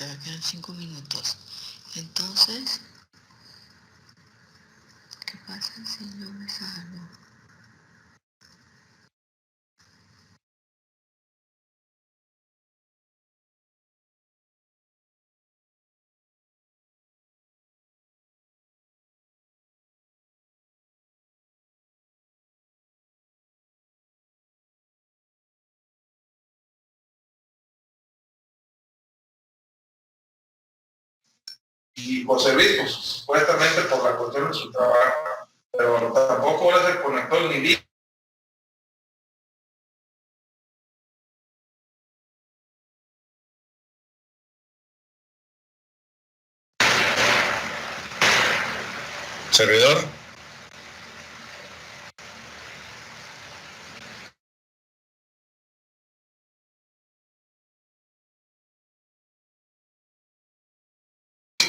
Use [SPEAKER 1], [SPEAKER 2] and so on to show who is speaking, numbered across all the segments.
[SPEAKER 1] todavía quedan 5 minutos. Entonces, ¿qué pasa si yo me salgo?
[SPEAKER 2] Y por servir, pues, supuestamente por la cuestión de su trabajo, pero tampoco él se conectó ni vi.
[SPEAKER 3] Servidor.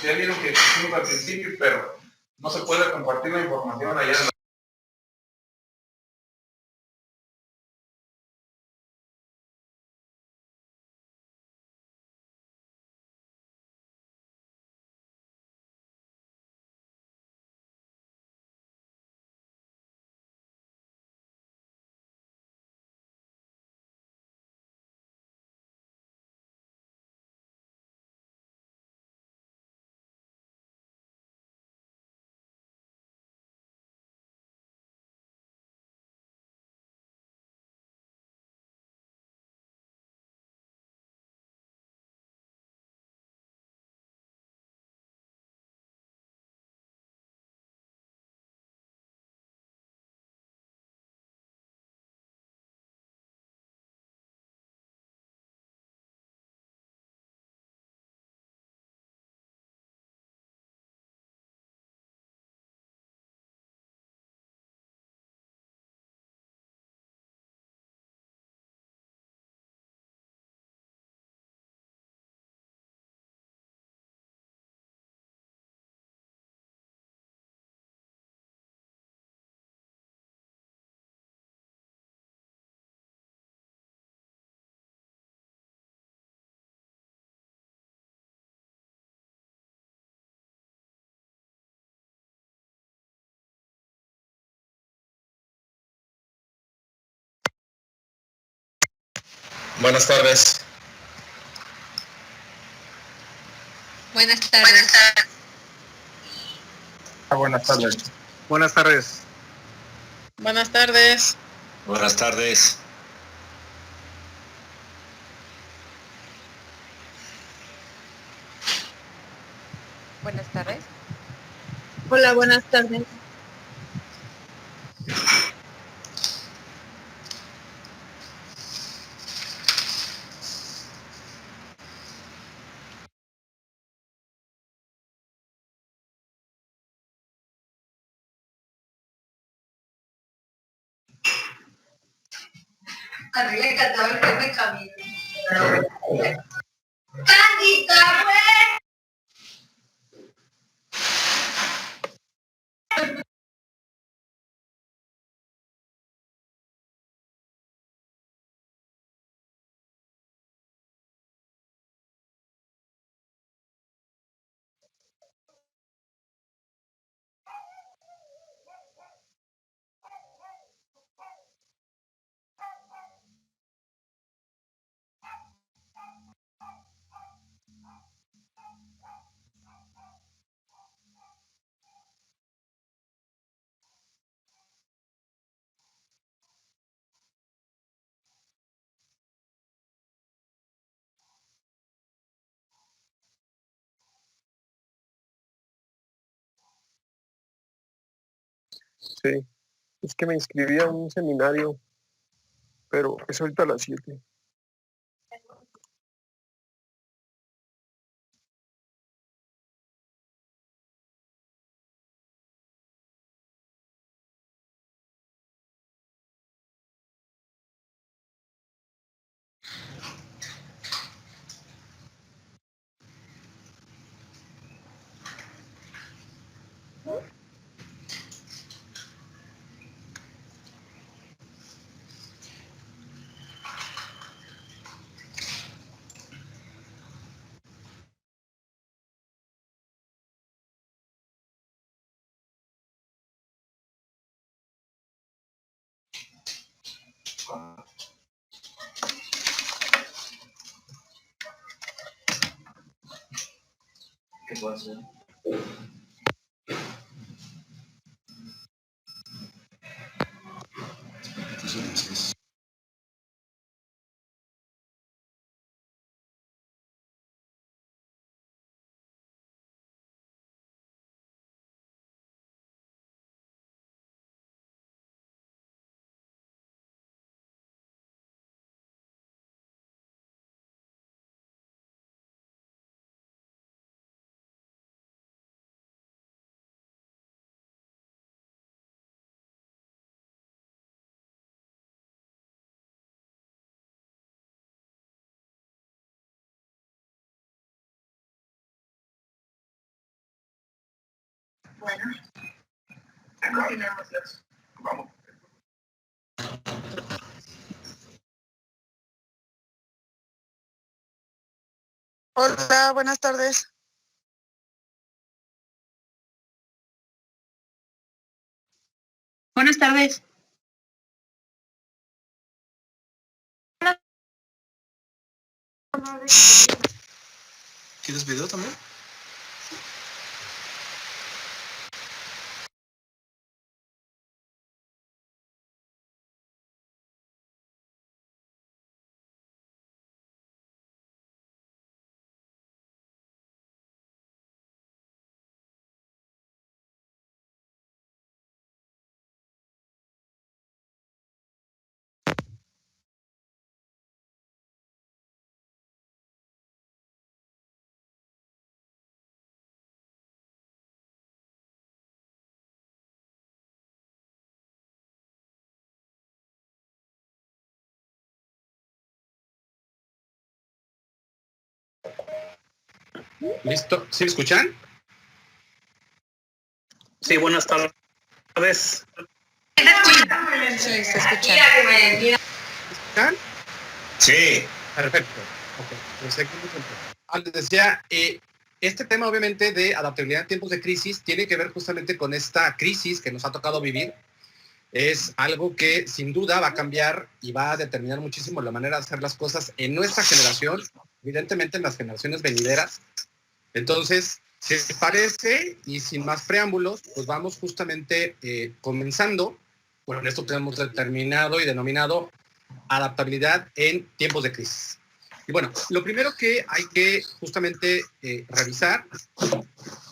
[SPEAKER 2] Ya vieron que hicimos al principio, pero no se puede compartir la información allá en la...
[SPEAKER 3] Buenas tardes.
[SPEAKER 1] Buenas tardes.
[SPEAKER 2] Buenas tardes.
[SPEAKER 4] Buenas tardes.
[SPEAKER 1] Buenas tardes.
[SPEAKER 3] Buenas tardes.
[SPEAKER 5] Buenas tardes.
[SPEAKER 6] Hola, buenas tardes.
[SPEAKER 7] Arriba le cantaba el Pepe Camino. ¡Candita, güey!
[SPEAKER 4] Sí, es que me inscribí a un seminario, pero es ahorita a las 7.
[SPEAKER 2] ¿Qué puedo hacer?
[SPEAKER 7] Bueno, continuamos.
[SPEAKER 2] Vamos.
[SPEAKER 8] Hola, buenas tardes.
[SPEAKER 6] Buenas tardes.
[SPEAKER 3] ¿Quieres video también?
[SPEAKER 9] ¿Listo? ¿Sí me escuchan? Sí, buenas tardes.
[SPEAKER 5] Sí, se escucha.
[SPEAKER 9] ¿Me escuchan?
[SPEAKER 3] Sí.
[SPEAKER 9] Perfecto. Ok, pues seguimos les decía, este tema obviamente de adaptabilidad en tiempos de crisis tiene que ver justamente con esta crisis que nos ha tocado vivir. Es algo que sin duda va a cambiar y va a determinar muchísimo la manera de hacer las cosas en nuestra generación, evidentemente en las generaciones venideras. Entonces, si les parece, y sin más preámbulos, pues vamos justamente comenzando con esto que hemos determinado y denominado adaptabilidad en tiempos de crisis. Y bueno, lo primero que hay que justamente revisar,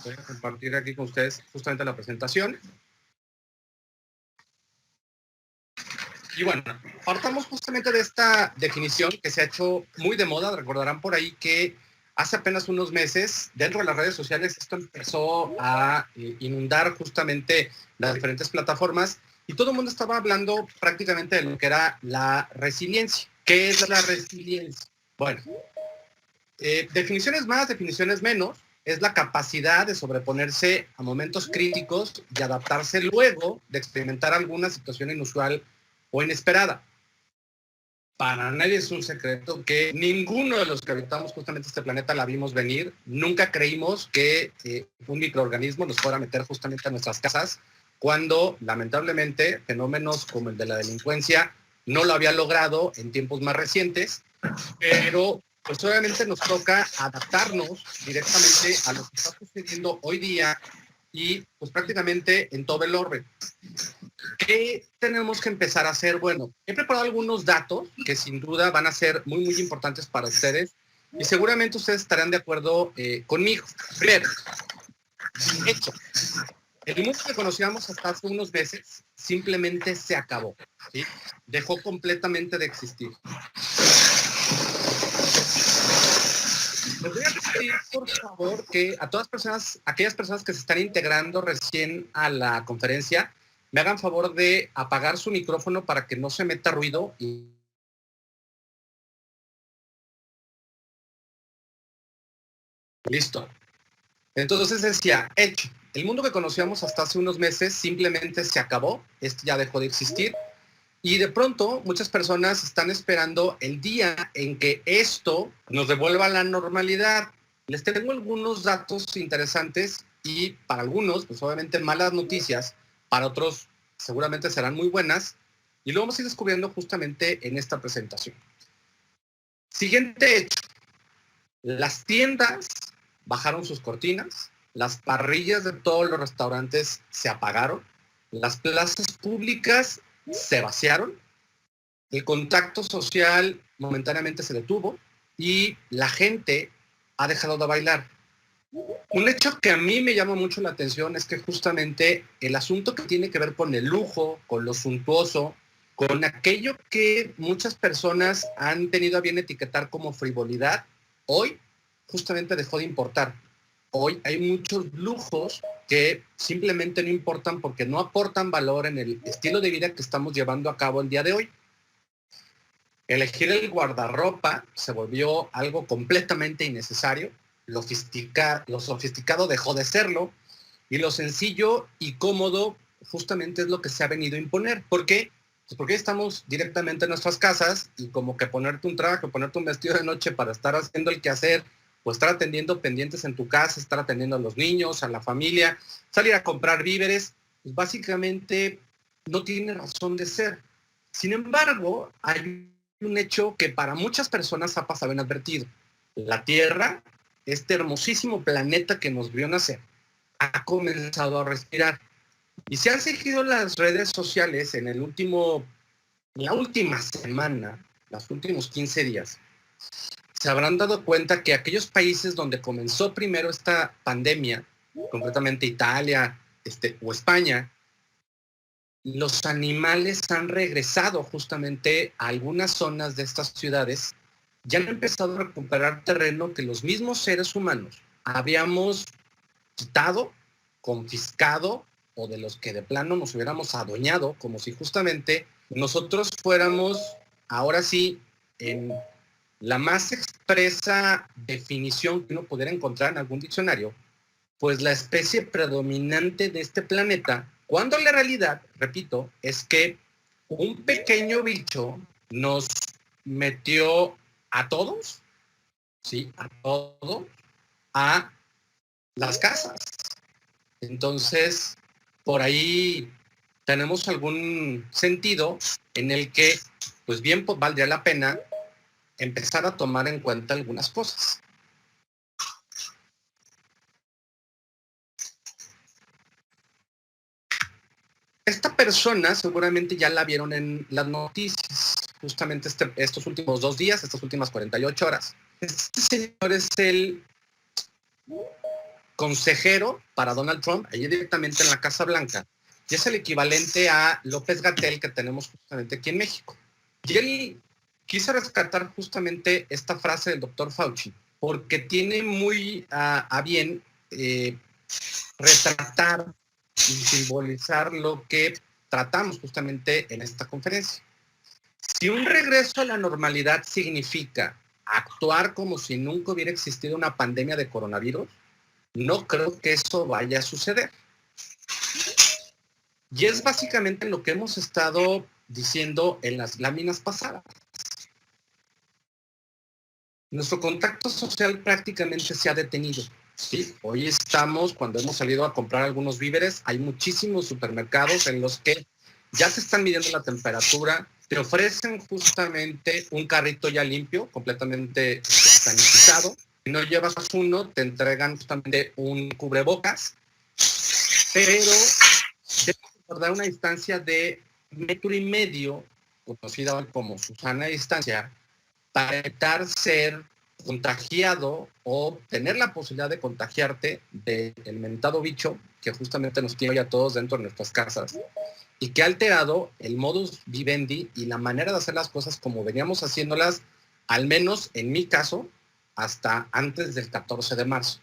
[SPEAKER 9] voy a compartir aquí con ustedes justamente la presentación. Y bueno, partamos justamente de esta definición que se ha hecho muy de moda. Recordarán por ahí que hace apenas unos meses, dentro de las redes sociales, esto empezó a inundar justamente las diferentes plataformas y todo el mundo estaba hablando prácticamente de lo que era la resiliencia. ¿Qué es la resiliencia? Bueno, definiciones más, definiciones menos, es la capacidad de sobreponerse a momentos críticos y adaptarse luego de experimentar alguna situación inusual o inesperada. Para nadie es un secreto que ninguno de los que habitamos justamente este planeta la vimos venir. Nunca creímos que un microorganismo nos fuera a meter justamente a nuestras casas cuando, lamentablemente, fenómenos como el de la delincuencia no lo había logrado en tiempos más recientes, pero pues obviamente nos toca adaptarnos directamente a lo que está sucediendo hoy día y pues prácticamente en todo el orden. ¿Qué tenemos que empezar a hacer? Bueno, he preparado algunos datos que sin duda van a ser muy, muy importantes para ustedes y seguramente ustedes estarán de acuerdo conmigo. Primero, hecho, el mundo que conocíamos hasta hace unos meses simplemente se acabó, ¿sí? Dejó completamente de existir. Les voy a pedir, por favor, que a todas personas, aquellas personas que se están integrando recién a la conferencia, me hagan favor de apagar su micrófono para que no se meta ruido. Listo. Entonces decía, hecho, el mundo que conocíamos hasta hace unos meses simplemente se acabó, esto ya dejó de existir. Y de pronto muchas personas están esperando el día en que esto nos devuelva a la normalidad. Les tengo algunos datos interesantes y para algunos, pues obviamente malas noticias, para otros seguramente serán muy buenas. Y lo vamos a ir descubriendo justamente en esta presentación. Siguiente hecho. Las tiendas bajaron sus cortinas, las parrillas de todos los restaurantes se apagaron, las plazas públicas se vaciaron, el contacto social momentáneamente se detuvo y la gente ha dejado de bailar. Un hecho que a mí me llama mucho la atención es que justamente el asunto que tiene que ver con el lujo, con lo suntuoso, con aquello que muchas personas han tenido a bien etiquetar como frivolidad, hoy justamente dejó de importar. Hoy hay muchos lujos que simplemente no importan porque no aportan valor en el estilo de vida que estamos llevando a cabo el día de hoy. Elegir el guardarropa se volvió algo completamente innecesario. Lo sofisticado dejó de serlo y lo sencillo y cómodo justamente es lo que se ha venido a imponer. ¿Por qué? Pues porque estamos directamente en nuestras casas y como que ponerte un traje, ponerte un vestido de noche para estar haciendo el quehacer, pues estar atendiendo pendientes en tu casa, estar atendiendo a los niños, a la familia, salir a comprar víveres, pues básicamente no tiene razón de ser. Sin embargo, hay un hecho que para muchas personas ha pasado inadvertido. La Tierra, este hermosísimo planeta que nos vio nacer, ha comenzado a respirar. Y si han seguido las redes sociales en la última semana, los últimos 15 días, se habrán dado cuenta que aquellos países donde comenzó primero esta pandemia, concretamente Italia o España, los animales han regresado justamente a algunas zonas de estas ciudades, ya han empezado a recuperar terreno que los mismos seres humanos habíamos quitado, confiscado, o de los que de plano nos hubiéramos adueñado, como si justamente nosotros fuéramos, ahora sí, en la más expresa definición que uno pudiera encontrar en algún diccionario, pues la especie predominante de este planeta, cuando la realidad, repito, es que un pequeño bicho nos metió a todos, ¿sí? A todos, a las casas. Entonces, por ahí tenemos algún sentido en el que, pues bien, pues, valdría la pena empezar a tomar en cuenta algunas cosas. Esta persona seguramente ya la vieron en las noticias, justamente estos últimos 2 días, estas últimas 48 horas. Este señor es el consejero para Donald Trump, allí directamente en la Casa Blanca, y es el equivalente a López-Gatell que tenemos justamente aquí en México. Y él quise rescatar justamente esta frase del doctor Fauci, porque tiene muy a bien retratar y simbolizar lo que tratamos justamente en esta conferencia. Si un regreso a la normalidad significa actuar como si nunca hubiera existido una pandemia de coronavirus, no creo que eso vaya a suceder. Y es básicamente lo que hemos estado diciendo en las láminas pasadas. Nuestro contacto social prácticamente se ha detenido. Sí, hoy estamos, cuando hemos salido a comprar algunos víveres, hay muchísimos supermercados en los que ya te están midiendo la temperatura, te ofrecen justamente un carrito ya limpio, completamente sanitizado. Si no llevas uno, te entregan justamente un cubrebocas, pero debes guardar una distancia de 1,5 metros, conocida como Susana distancia, para evitar ser contagiado o tener la posibilidad de contagiarte del mentado bicho que justamente nos tiene hoy a todos dentro de nuestras casas y que ha alterado el modus vivendi y la manera de hacer las cosas como veníamos haciéndolas, al menos en mi caso, hasta antes del 14 de marzo.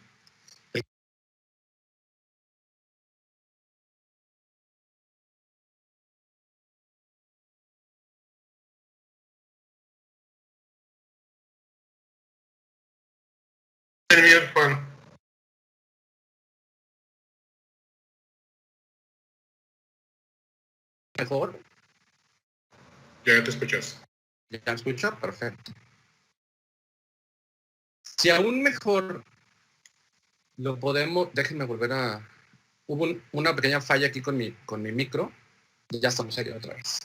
[SPEAKER 2] Juan.
[SPEAKER 9] Mejor.
[SPEAKER 2] Ya te escuchas.
[SPEAKER 9] ¿Ya me escucha? Perfecto. Si aún mejor lo podemos, déjenme volver a... Hubo una pequeña falla aquí con mi micro y ya estamos ahí otra vez.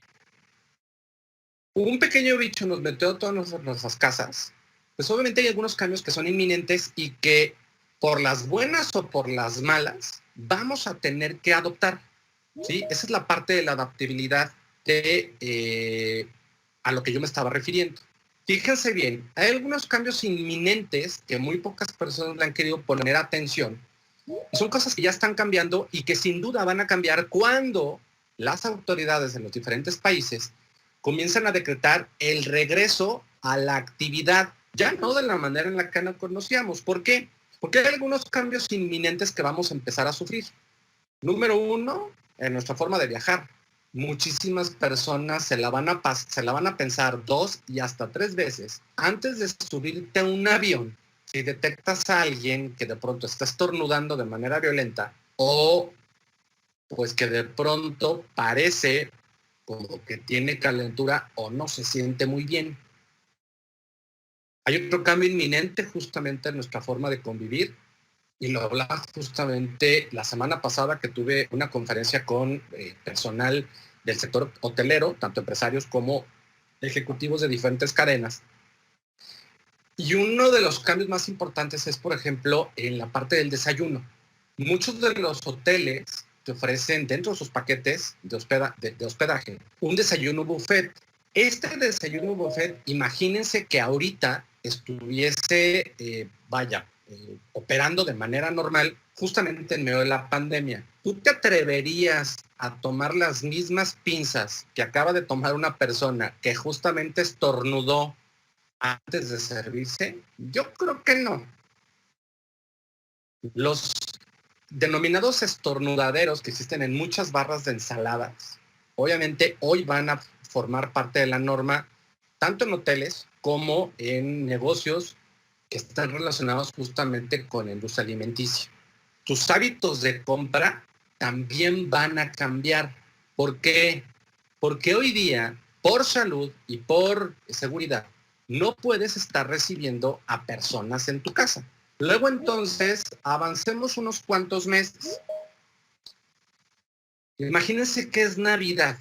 [SPEAKER 9] un pequeño bicho nos metió a todas nuestras casas, pues obviamente hay algunos cambios que son inminentes y que por las buenas o por las malas vamos a tener que adoptar, ¿sí? Esa es la parte de la adaptabilidad a lo que yo me estaba refiriendo. Fíjense bien, hay algunos cambios inminentes que muy pocas personas le han querido poner atención. Y son cosas que ya están cambiando y que sin duda van a cambiar cuando las autoridades en los diferentes países comienzan a decretar el regreso a la actividad, ya no de la manera en la que nos conocíamos. ¿Por qué? Porque hay algunos cambios inminentes que vamos a empezar a sufrir. Número uno, en nuestra forma de viajar. Muchísimas personas se la van a pensar 2 y hasta 3 veces antes de subirte a un avión. Si detectas a alguien que de pronto está estornudando de manera violenta o pues que de pronto parece como que tiene calentura o no se siente muy bien. Hay otro cambio inminente justamente en nuestra forma de convivir y lo hablaba justamente la semana pasada que tuve una conferencia con personal del sector hotelero, tanto empresarios como ejecutivos de diferentes cadenas. Y uno de los cambios más importantes es, por ejemplo, en la parte del desayuno. Muchos de los hoteles te ofrecen dentro de sus paquetes de hospedaje un desayuno buffet. Este desayuno buffet, imagínense que ahorita estuviese, operando de manera normal justamente en medio de la pandemia. ¿Tú te atreverías a tomar las mismas pinzas que acaba de tomar una persona que justamente estornudó antes de servirse? Yo creo que no. Los denominados estornudaderos que existen en muchas barras de ensaladas, obviamente hoy van a formar parte de la norma, tanto en hoteles como en negocios que están relacionados justamente con la industria alimenticia. Tus hábitos de compra también van a cambiar. ¿Por qué? Porque hoy día, por salud y por seguridad, no puedes estar recibiendo a personas en tu casa. Luego entonces, avancemos unos cuantos meses. Imagínense que es Navidad.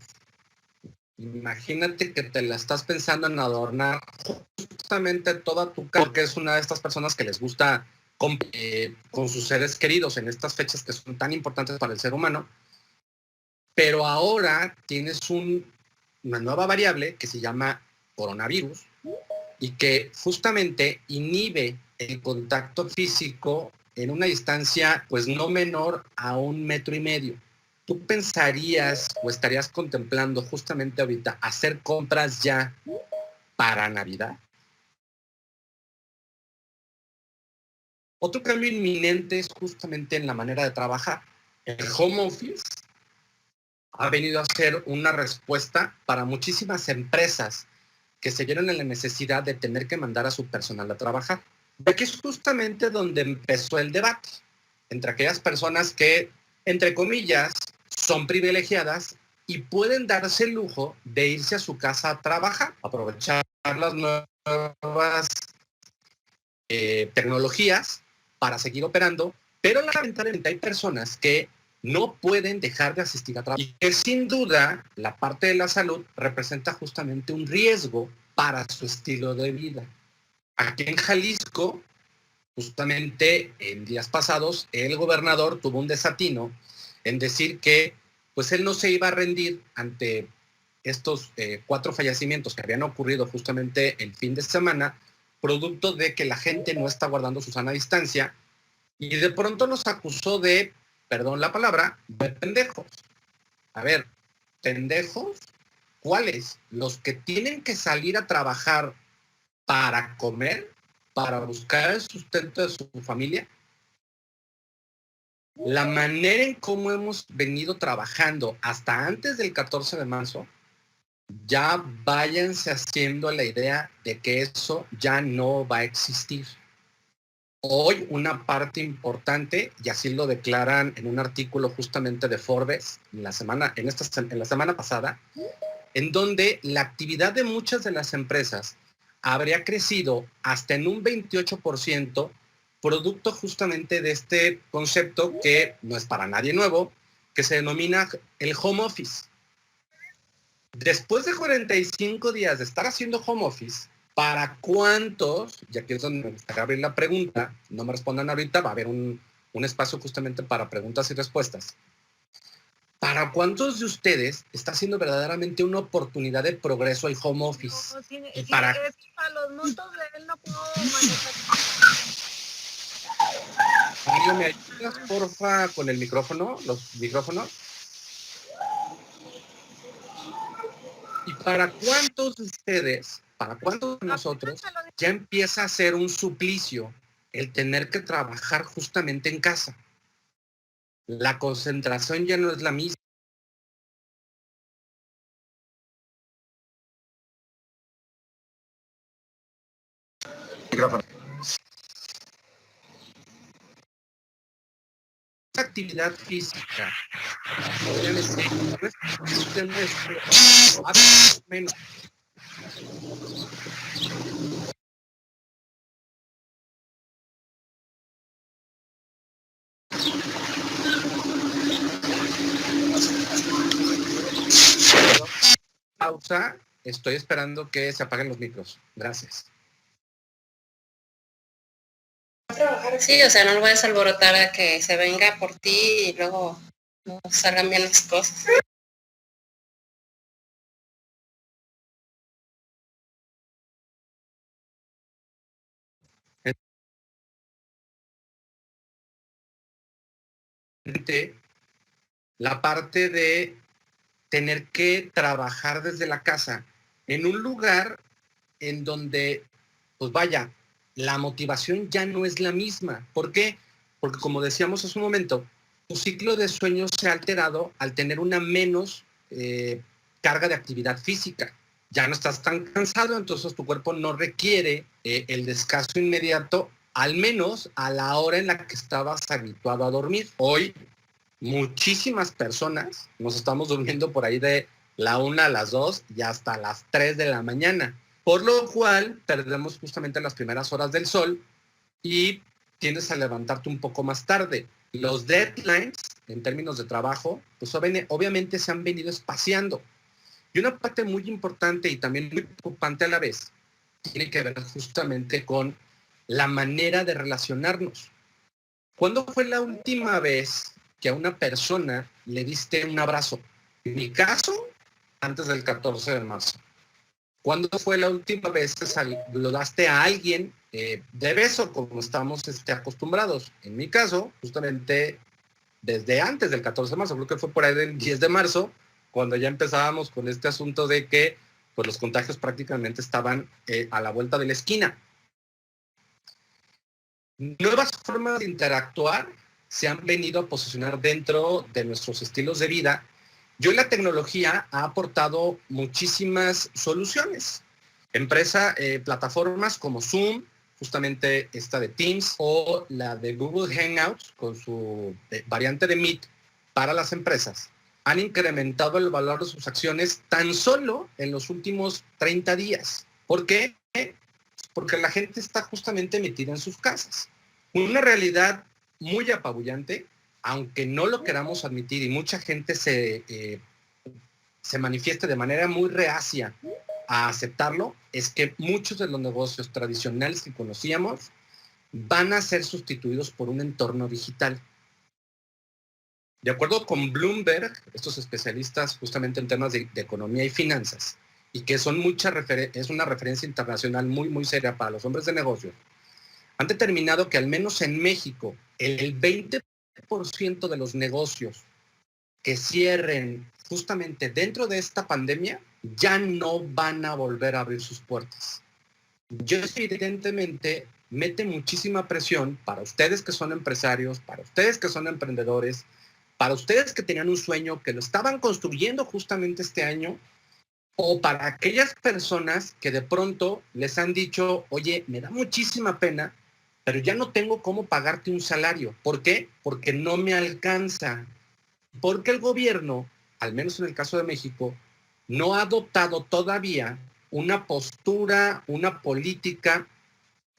[SPEAKER 9] Imagínate que te la estás pensando en adornar justamente toda tu casa, porque es una de estas personas que les gusta con sus seres queridos en estas fechas que son tan importantes para el ser humano. Pero ahora tienes una nueva variable que se llama coronavirus y que justamente inhibe el contacto físico en una distancia pues no menor a 1,5 metros. ¿Tú pensarías o estarías contemplando justamente ahorita hacer compras ya para Navidad? Otro cambio inminente es justamente en la manera de trabajar. El home office ha venido a ser una respuesta para muchísimas empresas que se vieron en la necesidad de tener que mandar a su personal a trabajar. Y aquí es justamente donde empezó el debate entre aquellas personas que, entre comillas, son privilegiadas y pueden darse el lujo de irse a su casa a trabajar, aprovechar las nuevas tecnologías para seguir operando, pero lamentablemente hay personas que no pueden dejar de asistir a trabajar y que sin duda la parte de la salud representa justamente un riesgo para su estilo de vida. Aquí en Jalisco, justamente en días pasados, el gobernador tuvo un desatino en decir que pues él no se iba a rendir ante estos 4 fallecimientos que habían ocurrido justamente el fin de semana, producto de que la gente no está guardando su sana distancia, y de pronto nos acusó de, perdón la palabra, de pendejos. A ver, ¿pendejos? ¿Cuáles? ¿Los que tienen que salir a trabajar para comer, para buscar el sustento de su familia? La manera en cómo hemos venido trabajando hasta antes del 14 de marzo, ya váyanse haciendo la idea de que eso ya no va a existir. Hoy una parte importante, y así lo declaran en un artículo justamente de Forbes en la semana pasada, en donde la actividad de muchas de las empresas habría crecido hasta en un 28%, producto justamente de este concepto que no es para nadie nuevo, que se denomina el home office. Después de 45 días de estar haciendo home office, ¿para cuántos? Y aquí es donde me gustaría abrir la pregunta, no me respondan ahorita, va a haber un espacio justamente para preguntas y respuestas. ¿Para cuántos de ustedes está siendo verdaderamente una oportunidad de progreso el home office?
[SPEAKER 5] No, sí,
[SPEAKER 9] Y
[SPEAKER 5] sí,
[SPEAKER 9] para...
[SPEAKER 5] es que para los montos de él no puedo manejar.
[SPEAKER 9] Mario, ¿me ayudas, porfa, con el micrófono, los micrófonos? ¿Y para cuántos de ustedes, para cuántos de nosotros, ya empieza a ser un suplicio el tener que trabajar justamente en casa? La concentración ya no es la misma.
[SPEAKER 3] Micrófono.
[SPEAKER 9] Actividad física. Menos. Pausa. Estoy esperando que se apaguen los micros. Gracias.
[SPEAKER 6] Sí, o sea, no lo vayas a alborotar a que se venga por ti y luego no salgan bien las cosas. La parte de tener que trabajar desde la casa en un lugar en donde, pues vaya, la motivación ya no es la misma. ¿Por qué? Porque como decíamos hace un momento, tu ciclo de sueño se ha alterado al tener una menos carga de actividad física. Ya no estás tan cansado, entonces tu cuerpo no requiere el descanso inmediato, al menos a la hora en la que estabas habituado a dormir. Hoy, muchísimas personas nos estamos durmiendo por ahí de la 1 a las 2 y hasta las 3 de la mañana, por lo cual perdemos justamente las primeras horas del sol y tiendes a levantarte un poco más tarde. Los deadlines, en términos de trabajo, pues obviamente se han venido espaciando. Y una parte muy importante y también muy preocupante a la vez, tiene que ver justamente con la manera de relacionarnos. ¿Cuándo fue la última vez que a una persona le diste un abrazo? En mi caso, antes del 14 de marzo. ¿Cuándo fue la última vez que saludaste a alguien de beso, como estamos acostumbrados? En mi caso, justamente desde antes del 14 de marzo, creo que fue por ahí del 10 de marzo, cuando ya empezábamos con este asunto de que pues, los contagios prácticamente estaban a la vuelta de la esquina. Nuevas formas de interactuar se han venido a posicionar dentro de nuestros estilos de vida. Yo la tecnología ha aportado muchísimas soluciones. Plataformas como Zoom, justamente esta de Teams, o la de Google Hangouts con su variante de Meet para las empresas, han incrementado el valor de sus acciones tan solo en los últimos 30 días. ¿Por qué? Porque la gente está justamente metida en sus casas. Una realidad muy apabullante, aunque no lo queramos admitir y mucha gente se manifieste de manera muy reacia a aceptarlo, es que muchos de los negocios tradicionales que conocíamos van a ser sustituidos por un entorno digital. De acuerdo con Bloomberg, estos especialistas justamente en temas de economía y finanzas, y que son es una referencia internacional muy, muy seria para los hombres de negocios, han determinado que al menos en México, el 20% de los negocios que cierren justamente dentro de esta pandemia ya no van a volver a abrir sus puertas. Yo evidentemente mete muchísima presión para ustedes que son empresarios, para ustedes que son emprendedores, para ustedes que tenían un sueño, que lo estaban construyendo justamente este año, o para aquellas personas que de pronto les han dicho, oye, me da muchísima pena, pero ya no tengo cómo pagarte un salario. ¿Por qué? Porque no me alcanza. Porque el gobierno, al menos en el caso de México, no ha adoptado todavía una postura, una política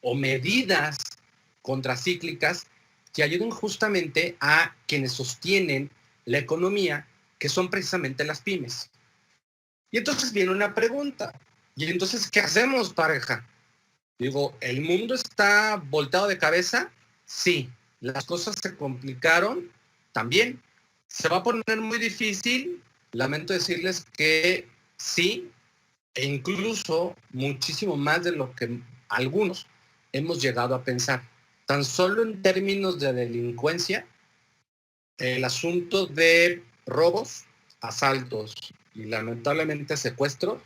[SPEAKER 6] o medidas contracíclicas que ayuden justamente a quienes sostienen la economía, que son precisamente las pymes. Y entonces viene una pregunta. ¿Y entonces qué hacemos, pareja? Digo, ¿el mundo está volteado de cabeza? Sí. ¿Las cosas se complicaron? También. ¿Se va a poner muy difícil? Lamento decirles que sí, e incluso muchísimo más de lo que algunos hemos llegado a pensar. Tan solo en términos de delincuencia, el asunto de robos, asaltos y lamentablemente secuestros,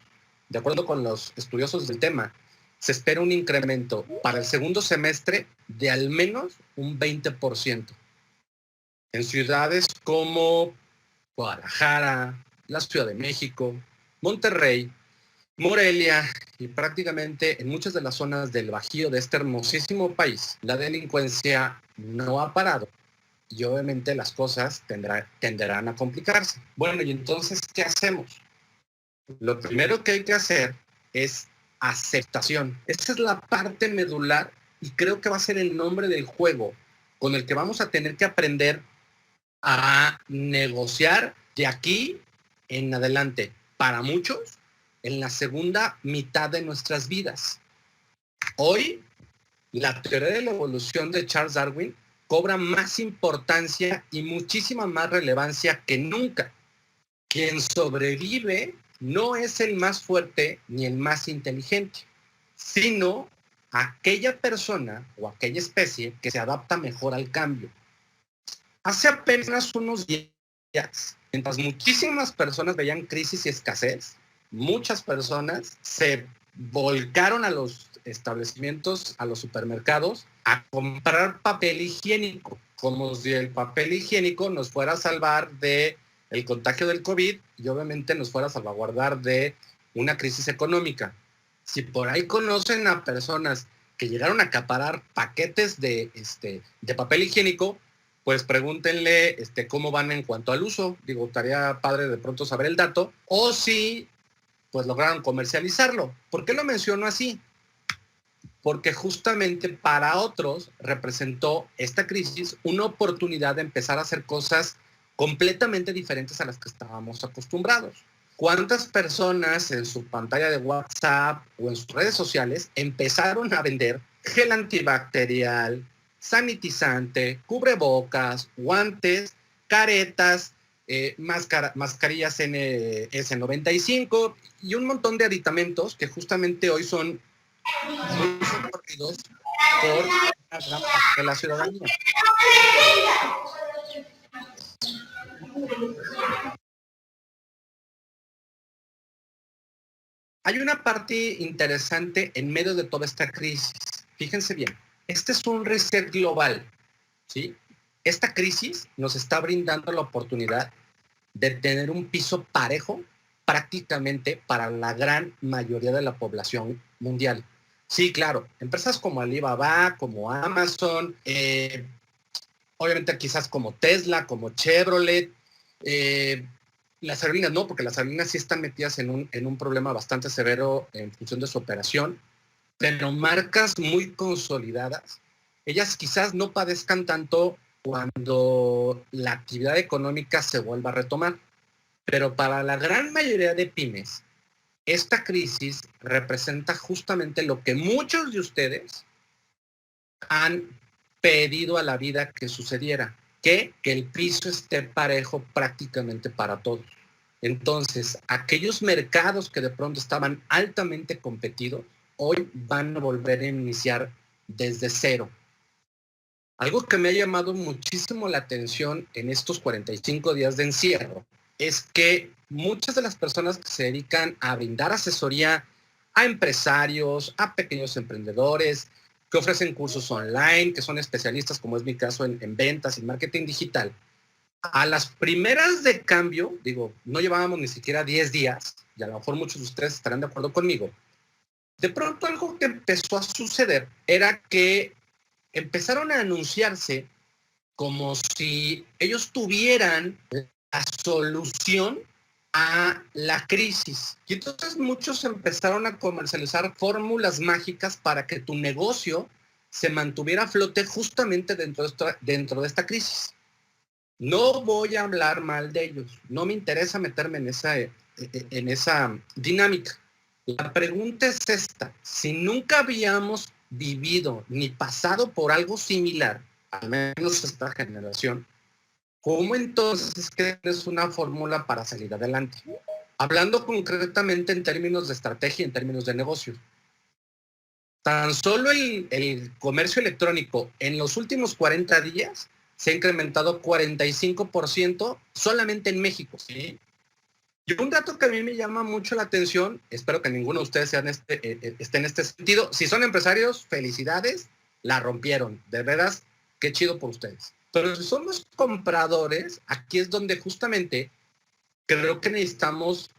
[SPEAKER 6] de acuerdo con los estudiosos del tema, se espera un incremento para el segundo semestre de al menos un 20%. En ciudades como Guadalajara, la Ciudad de México, Monterrey, Morelia y prácticamente en muchas de las zonas del Bajío de este hermosísimo país, la delincuencia no ha parado y obviamente las cosas tenderán a complicarse. Bueno, y entonces, ¿qué hacemos? Lo primero que hay que hacer es aceptación. Esa es la parte medular y creo que va a ser el nombre del juego con el que vamos a tener que aprender a negociar de aquí en adelante. Para muchos, en la segunda mitad de nuestras vidas. Hoy, la teoría de la evolución de Charles Darwin cobra más importancia y muchísima más relevancia que nunca. Quien sobrevive no es el más fuerte ni el más inteligente, sino aquella persona o aquella especie que se adapta mejor al cambio. Hace apenas unos días, mientras muchísimas personas veían crisis y escasez, muchas personas se volcaron a los establecimientos, a los supermercados, a comprar papel higiénico, como si el papel higiénico nos fuera a salvar de el contagio del COVID y obviamente nos fuera a salvaguardar de una crisis económica. Si por ahí conocen a personas que llegaron a acaparar paquetes de papel higiénico, pues pregúntenle cómo van en cuanto al uso. Digo, estaría padre de pronto saber el dato. O si pues lograron comercializarlo. ¿Por qué lo menciono así? Porque justamente para otros representó esta crisis una oportunidad de empezar a hacer cosas completamente diferentes a las que estábamos acostumbrados. ¿Cuántas personas en su pantalla de WhatsApp o en sus redes sociales empezaron a vender gel antibacterial, sanitizante, cubrebocas, guantes, caretas, mascarillas N95 y un montón de aditamentos que justamente hoy son muy socorridos por una gran parte de la ciudadanía? Hay una parte interesante en medio de toda esta crisis. Fíjense bien, este es un reset global, ¿sí? Esta crisis nos está brindando la oportunidad de tener un piso parejo prácticamente para la gran mayoría de la población mundial. Sí, claro, empresas como Alibaba, como Amazon, obviamente quizás como Tesla, como Chevrolet, las aerolíneas no, porque las aerolíneas sí están metidas en un problema bastante severo en función de su operación, pero marcas muy consolidadas, ellas quizás no padezcan tanto cuando la actividad económica se vuelva a retomar. Pero para la gran mayoría de pymes, esta crisis representa justamente lo que muchos de ustedes han pedido a la vida que sucediera, que el piso esté parejo prácticamente para todos. Entonces, aquellos mercados que de pronto estaban altamente competidos, hoy van a volver a iniciar desde cero. Algo que me ha llamado muchísimo la atención en estos 45 días de encierro es que muchas de las personas que se dedican a brindar asesoría a empresarios, a pequeños emprendedores, que ofrecen cursos online, que son especialistas, como es mi caso, en ventas y marketing digital, a las primeras de cambio, digo, no llevábamos ni siquiera 10 días, y a lo mejor muchos de ustedes estarán de acuerdo conmigo, de pronto algo que empezó a suceder era que empezaron a anunciarse como si ellos tuvieran la solución a la crisis. Y entonces muchos empezaron a comercializar fórmulas mágicas para que tu negocio se mantuviera a flote justamente dentro de esta crisis. No voy a hablar mal de ellos, no me interesa meterme en en esa dinámica. La pregunta es esta: si nunca habíamos vivido ni pasado por algo similar, al menos esta generación, ¿cómo entonces es que es una fórmula para salir adelante? Hablando concretamente en términos de estrategia, en términos de negocio. Tan solo el comercio electrónico en los últimos 40 días se ha incrementado 45% solamente en México, ¿sí? Y un dato que a mí me llama mucho la atención, espero que ninguno de ustedes esté en este sentido. Si son empresarios, felicidades, la rompieron. De veras, qué chido por ustedes. Pero si somos compradores, aquí es donde justamente creo que necesitamos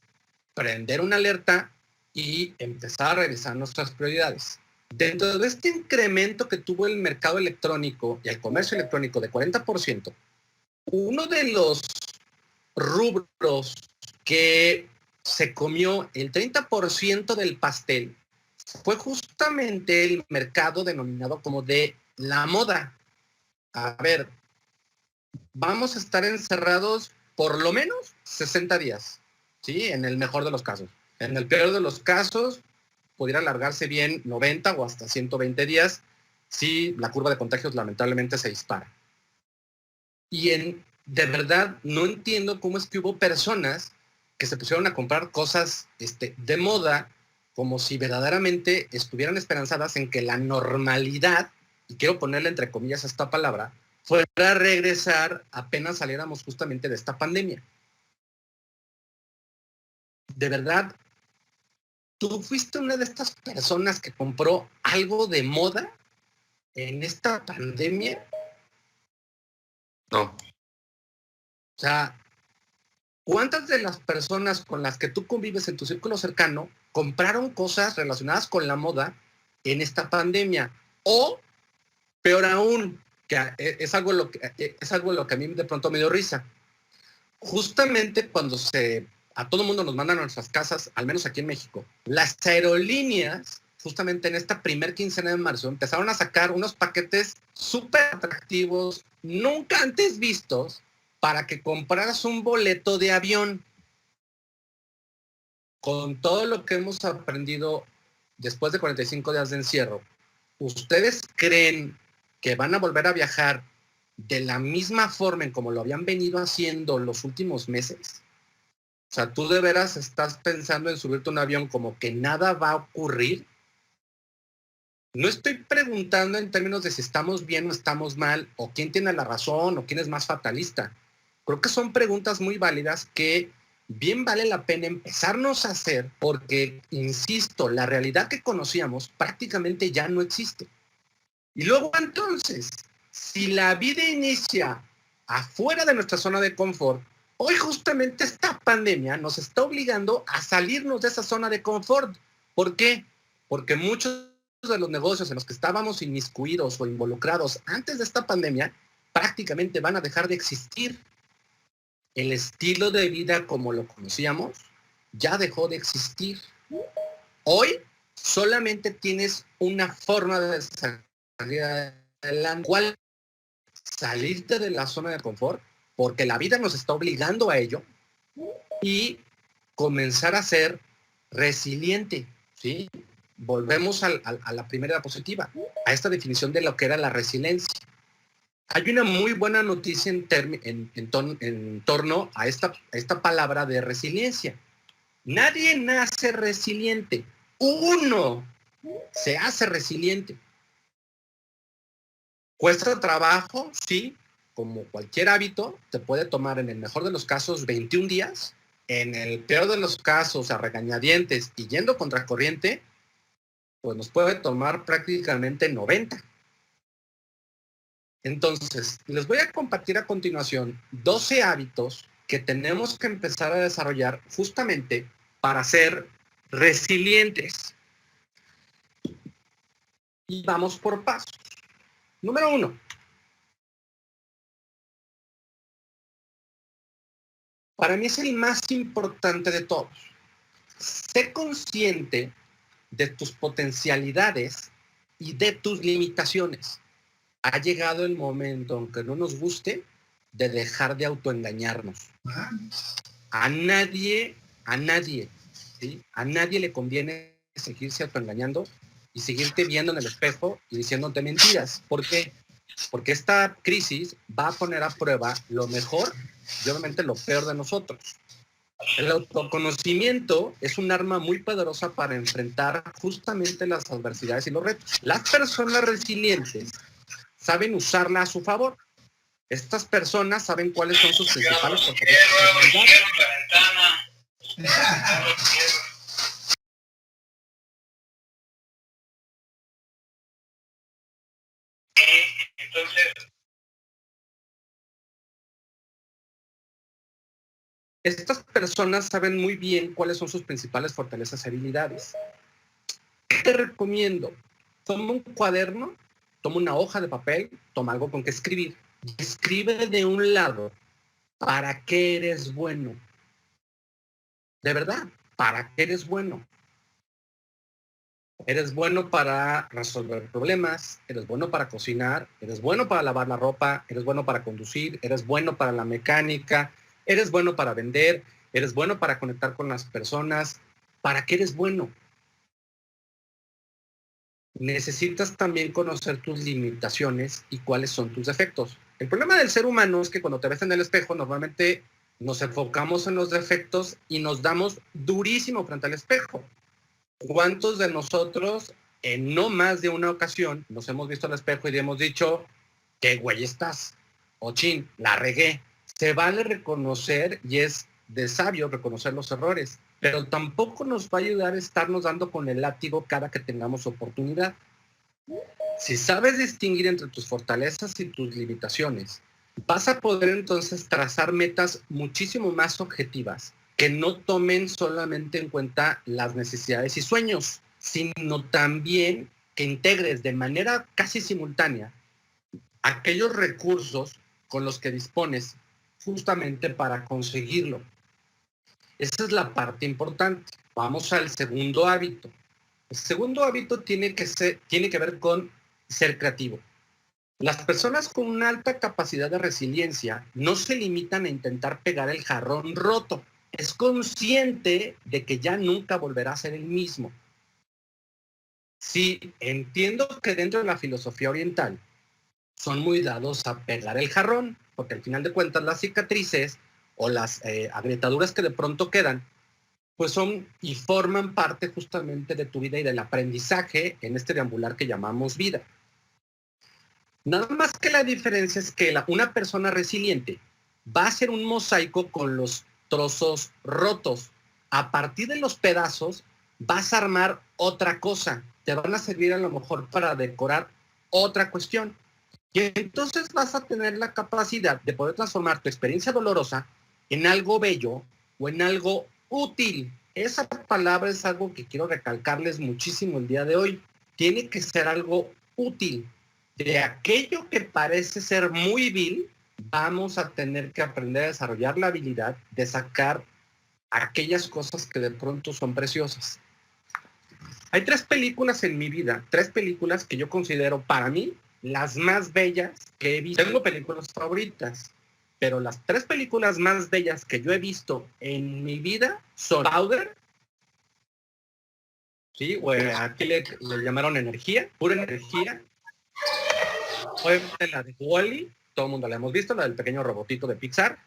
[SPEAKER 6] prender una alerta y empezar a revisar nuestras prioridades. Dentro de este incremento que tuvo el mercado electrónico y el comercio electrónico de 40%, uno de los rubros que se comió el 30% del pastel fue justamente el mercado denominado como de la moda. A ver, vamos a estar encerrados por lo menos 60 días, ¿sí? En el mejor de los casos. En el peor de los casos, pudiera alargarse bien 90 o hasta 120 días si la curva de contagios lamentablemente se dispara. Y de verdad no entiendo cómo es que hubo personas que se pusieron a comprar cosas de moda como si verdaderamente estuvieran esperanzadas en que la normalidad, y quiero ponerle entre comillas esta palabra, fuera a regresar apenas saliéramos justamente de esta pandemia. De verdad, ¿tú fuiste una de estas personas que compró algo de moda en esta pandemia?
[SPEAKER 3] No.
[SPEAKER 6] O sea, ¿cuántas de las personas con las que tú convives en tu círculo cercano compraron cosas relacionadas con la moda en esta pandemia? O, peor aún, que es algo lo que a mí de pronto me dio risa. Justamente cuando a todo mundo nos mandan a nuestras casas, al menos aquí en México, las aerolíneas, justamente en esta primer quincena de marzo, empezaron a sacar unos paquetes súper atractivos, nunca antes vistos, para que compraras un boleto de avión. Con todo lo que hemos aprendido después de 45 días de encierro, ¿ustedes creen que van a volver a viajar de la misma forma en como lo habían venido haciendo los últimos meses? O sea, ¿tú de veras estás pensando en subirte a un avión como que nada va a ocurrir? No estoy preguntando en términos de si estamos bien o estamos mal, o quién tiene la razón, o quién es más fatalista. Creo que son preguntas muy válidas que bien vale la pena empezarnos a hacer porque, insisto, la realidad que conocíamos prácticamente ya no existe. Y luego entonces, si la vida inicia afuera de nuestra zona de confort, hoy justamente esta pandemia nos está obligando a salirnos de esa zona de confort. ¿Por qué? Porque muchos de los negocios en los que estábamos inmiscuidos o involucrados antes de esta pandemia prácticamente van a dejar de existir. El estilo de vida como lo conocíamos ya dejó de existir. Hoy solamente tienes una forma de salir adelante, cual salirte de la zona de confort, porque la vida nos está obligando a ello, y comenzar a ser resiliente, ¿sí? Volvemos a la primera diapositiva, a esta definición de lo que era la resiliencia. Hay una muy buena noticia en torno a esta palabra de resiliencia. Nadie nace resiliente. Uno se hace resiliente. Cuesta trabajo, sí, como cualquier hábito, te puede tomar en el mejor de los casos 21 días, en el peor de los casos a regañadientes y yendo contracorriente, pues nos puede tomar prácticamente 90. Entonces, les voy a compartir a continuación 12 hábitos que tenemos que empezar a desarrollar justamente para ser resilientes. Y vamos por pasos. Número 1. Para mí es el más importante de todos. Sé consciente de tus potencialidades y de tus limitaciones. Ha llegado el momento, aunque no nos guste, de dejar de autoengañarnos. A nadie a nadie, ¿sí? A nadie le conviene seguirse autoengañando y seguirte viendo en el espejo y diciéndote mentiras. ¿Por qué? Porque esta crisis va a poner a prueba lo mejor y obviamente lo peor de nosotros. El autoconocimiento es un arma muy poderosa para enfrentar justamente las adversidades y los retos. Las personas resilientes saben usarla a su favor. Estas personas saben cuáles son sus principales fortalezas. Estas personas saben muy bien cuáles son sus principales fortalezas y habilidades. ¿Qué te recomiendo? Toma un cuaderno, toma una hoja de papel, toma algo con que escribir. Escribe de un lado para qué eres bueno. De verdad, ¿para qué eres bueno? Eres bueno para resolver problemas, eres bueno para cocinar, eres bueno para lavar la ropa, eres bueno para conducir, eres bueno para la mecánica, eres bueno para vender, eres bueno para conectar con las personas. ¿Para qué eres bueno? Necesitas también conocer tus limitaciones y cuáles son tus defectos. El problema del ser humano es que cuando te ves en el espejo, normalmente nos enfocamos en los defectos y nos damos durísimo frente al espejo. ¿Cuántos de nosotros en no más de una ocasión nos hemos visto al espejo y hemos dicho, qué güey estás? O chin, la regué. Se vale reconocer y es de sabio reconocer los errores, pero tampoco nos va a ayudar a estarnos dando con el látigo cada que tengamos oportunidad. Si sabes distinguir entre tus fortalezas y tus limitaciones, vas a poder entonces trazar metas muchísimo más objetivas, que no tomen solamente en cuenta las necesidades y sueños, sino también que integres de manera casi simultánea aquellos recursos con los que dispones justamente para conseguirlo. Esa es la parte importante. Vamos al segundo hábito. El segundo hábito tiene que ver con ser creativo. Las personas con una alta capacidad de resiliencia no se limitan a intentar pegar el jarrón roto. Es consciente de que ya nunca volverá a ser el mismo. Sí, entiendo que dentro de la filosofía oriental son muy dados a pegar el jarrón, porque al final de cuentas las cicatrices o las agrietaduras que de pronto quedan, pues son y forman parte justamente de tu vida y del aprendizaje en este deambular que llamamos vida. Nada más que la diferencia es que una persona resiliente va a hacer un mosaico con los trozos rotos. A partir de los pedazos vas a armar otra cosa. Te van a servir a lo mejor para decorar otra cuestión. Y entonces vas a tener la capacidad de poder transformar tu experiencia dolorosa en algo bello o en algo útil. Esa palabra es algo que quiero recalcarles muchísimo el día de hoy. Tiene que ser algo útil. De aquello que parece ser muy vil, vamos a tener que aprender a desarrollar la habilidad de sacar aquellas cosas que de pronto son preciosas. Hay 3 películas en mi vida, 3 películas que yo considero para mí las más bellas que he visto. Tengo películas favoritas, pero las 3 películas más bellas que yo he visto en mi vida son Powder, ¿sí? O aquí le llamaron energía, pura energía. Obviamente la de Wall-E, todo el mundo la hemos visto, la del pequeño robotito de Pixar.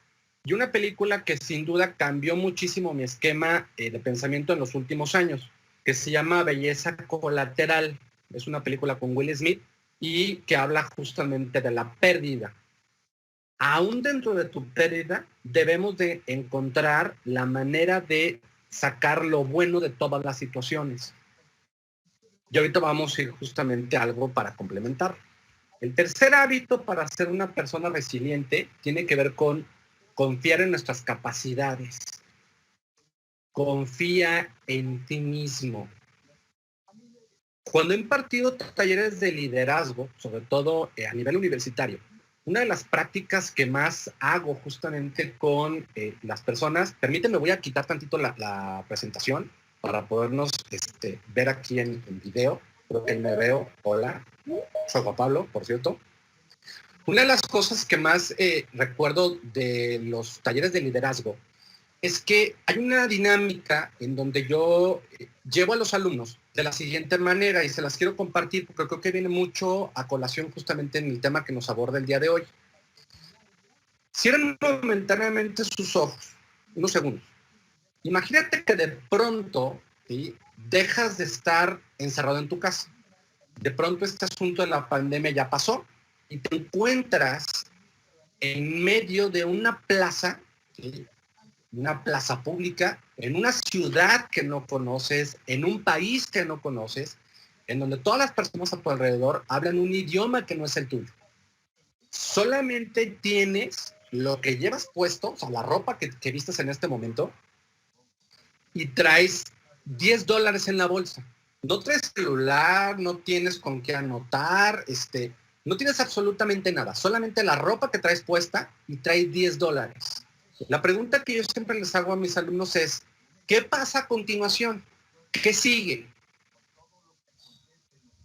[SPEAKER 6] Y una película que sin duda cambió muchísimo mi esquema de pensamiento en los últimos años, que se llama Belleza Colateral. Es una película con Will Smith y que habla justamente de la pérdida. Aún dentro de tu pérdida, debemos de encontrar la manera de sacar lo bueno de todas las situaciones. Y ahorita vamos a ir justamente a algo para complementar. El tercer hábito para ser una persona resiliente tiene que ver con confiar en nuestras capacidades. Confía en ti mismo. Cuando he impartido talleres de liderazgo, sobre todo a nivel universitario, una de las prácticas que más hago justamente con las personas, permíteme, voy a quitar tantito la presentación para podernos ver aquí en video. Creo que me veo. Hola, soy Juan Pablo, por cierto. Una de las cosas que más recuerdo de los talleres de liderazgo es que hay una dinámica en donde yo llevo a los alumnos de la siguiente manera y se las quiero compartir porque creo que viene mucho a colación justamente en el tema que nos aborda el día de hoy. Cierren momentáneamente sus ojos, unos segundos. Imagínate que de pronto, ¿sí?, dejas de estar encerrado en tu casa. De pronto este asunto de la pandemia ya pasó y te encuentras en medio de una plaza, ¿sí?, una plaza pública, en una ciudad que no conoces, en un país que no conoces, en donde todas las personas a tu alrededor hablan un idioma que no es el tuyo. Solamente tienes lo que llevas puesto, o sea, la ropa que vistes en este momento, y traes $10 en la bolsa. No traes celular, no tienes con qué anotar, no tienes absolutamente nada, solamente la ropa que traes puesta y traes $10. La pregunta que yo siempre les hago a mis alumnos es, ¿qué pasa a continuación? ¿Qué sigue?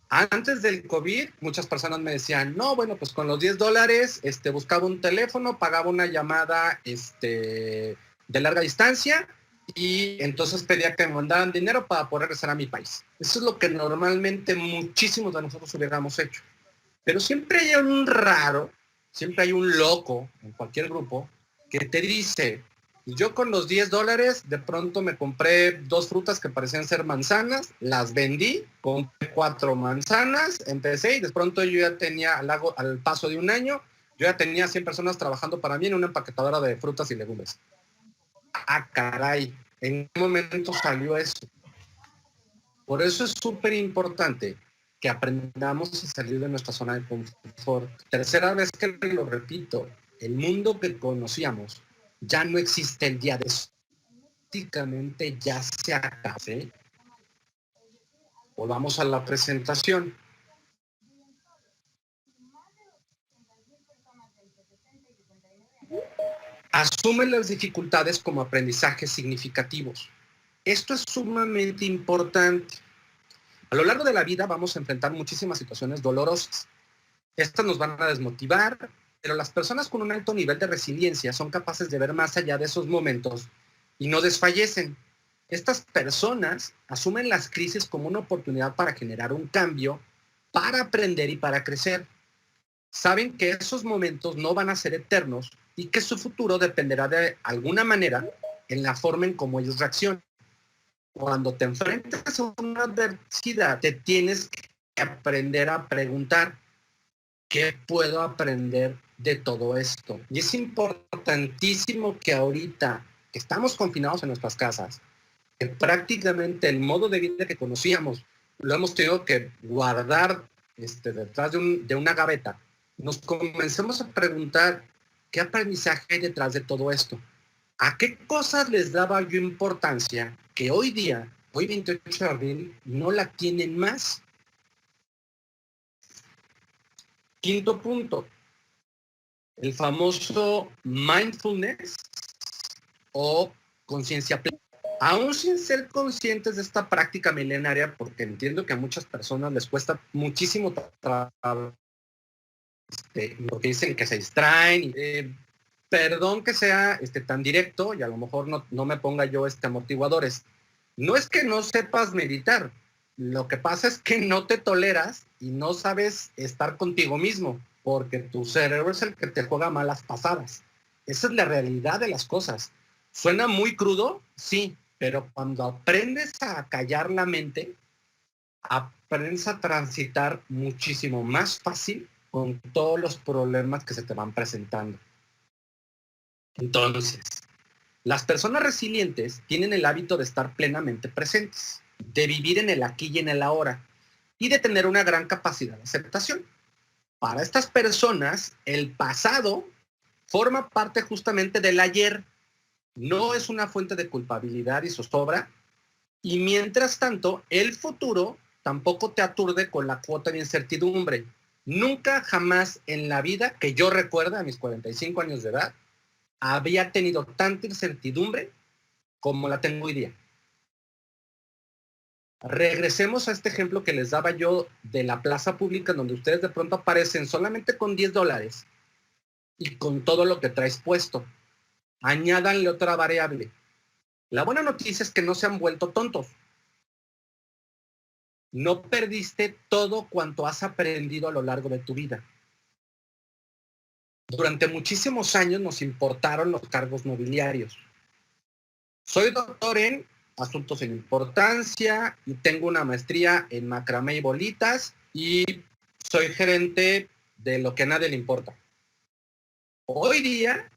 [SPEAKER 6] Antes del COVID, muchas personas me decían, no, bueno, pues con los $10, buscaba un teléfono, pagaba una llamada de larga distancia y entonces pedía que me mandaran dinero para poder regresar a mi país. Eso es lo que normalmente muchísimos de nosotros hubiéramos hecho. Pero siempre hay un raro, siempre hay un loco en cualquier grupo que te dice, yo con los $10 de pronto me compré 2 frutas que parecían ser manzanas, las vendí, compré 4 manzanas, empecé y de pronto yo ya tenía, al paso de un año, yo ya tenía 100 personas trabajando para mí en una empaquetadora de frutas y legumbres. Ah, caray, ¿en qué momento salió eso? Por eso es súper importante que aprendamos a salir de nuestra zona de confort. Tercera vez que lo repito, el mundo que conocíamos ya no existe el día de eso. Prácticamente ya se acabó. ¿Sí? Volvamos a la presentación. Asume las dificultades como aprendizajes significativos. Esto es sumamente importante. A lo largo de la vida vamos a enfrentar muchísimas situaciones dolorosas. Estas nos van a desmotivar, pero las personas con un alto nivel de resiliencia son capaces de ver más allá de esos momentos y no desfallecen. Estas personas asumen las crisis como una oportunidad para generar un cambio, para aprender y para crecer. Saben que esos momentos no van a ser eternos y que su futuro dependerá de alguna manera en la forma en cómo ellos reaccionan. Cuando te enfrentas a una adversidad, te tienes que aprender a preguntar, ¿qué puedo aprender de todo esto? Y es importantísimo que ahorita que estamos confinados en nuestras casas, que prácticamente el modo de vida que conocíamos lo hemos tenido que guardar detrás de una gaveta, nos comencemos a preguntar, ¿qué aprendizaje hay detrás de todo esto? ¿A qué cosas les daba yo importancia que hoy día, hoy 28 de abril, no la tienen más? Quinto punto, el famoso mindfulness o conciencia plena. Aún sin ser conscientes de esta práctica milenaria, porque entiendo que a muchas personas les cuesta muchísimo trabajo, porque dicen que se distraen. Perdón que sea tan directo y a lo mejor no me ponga yo amortiguadores. No es que no sepas meditar. Lo que pasa es que no te toleras y no sabes estar contigo mismo, porque tu cerebro es el que te juega malas pasadas. Esa es la realidad de las cosas. ¿Suena muy crudo? Sí, pero cuando aprendes a callar la mente, aprendes a transitar muchísimo más fácil con todos los problemas que se te van presentando. Entonces, las personas resilientes tienen el hábito de estar plenamente presentes, de vivir en el aquí y en el ahora, y de tener una gran capacidad de aceptación. Para estas personas, el pasado forma parte justamente del ayer, no es una fuente de culpabilidad y zozobra, y mientras tanto, el futuro tampoco te aturde con la cuota de incertidumbre. Nunca jamás en la vida que yo recuerde a mis 45 años de edad, había tenido tanta incertidumbre como la tengo hoy día. Regresemos a este ejemplo que les daba yo de la plaza pública, donde ustedes de pronto aparecen solamente con $10 y con todo lo que traes puesto. Añádanle otra variable. La buena noticia es que no se han vuelto tontos. No perdiste todo cuanto has aprendido a lo largo de tu vida. Durante muchísimos años nos importaron los cargos nobiliarios. Soy doctor en asuntos sin importancia y tengo una maestría en macramé y bolitas y soy gerente de lo que a nadie le importa. Hoy día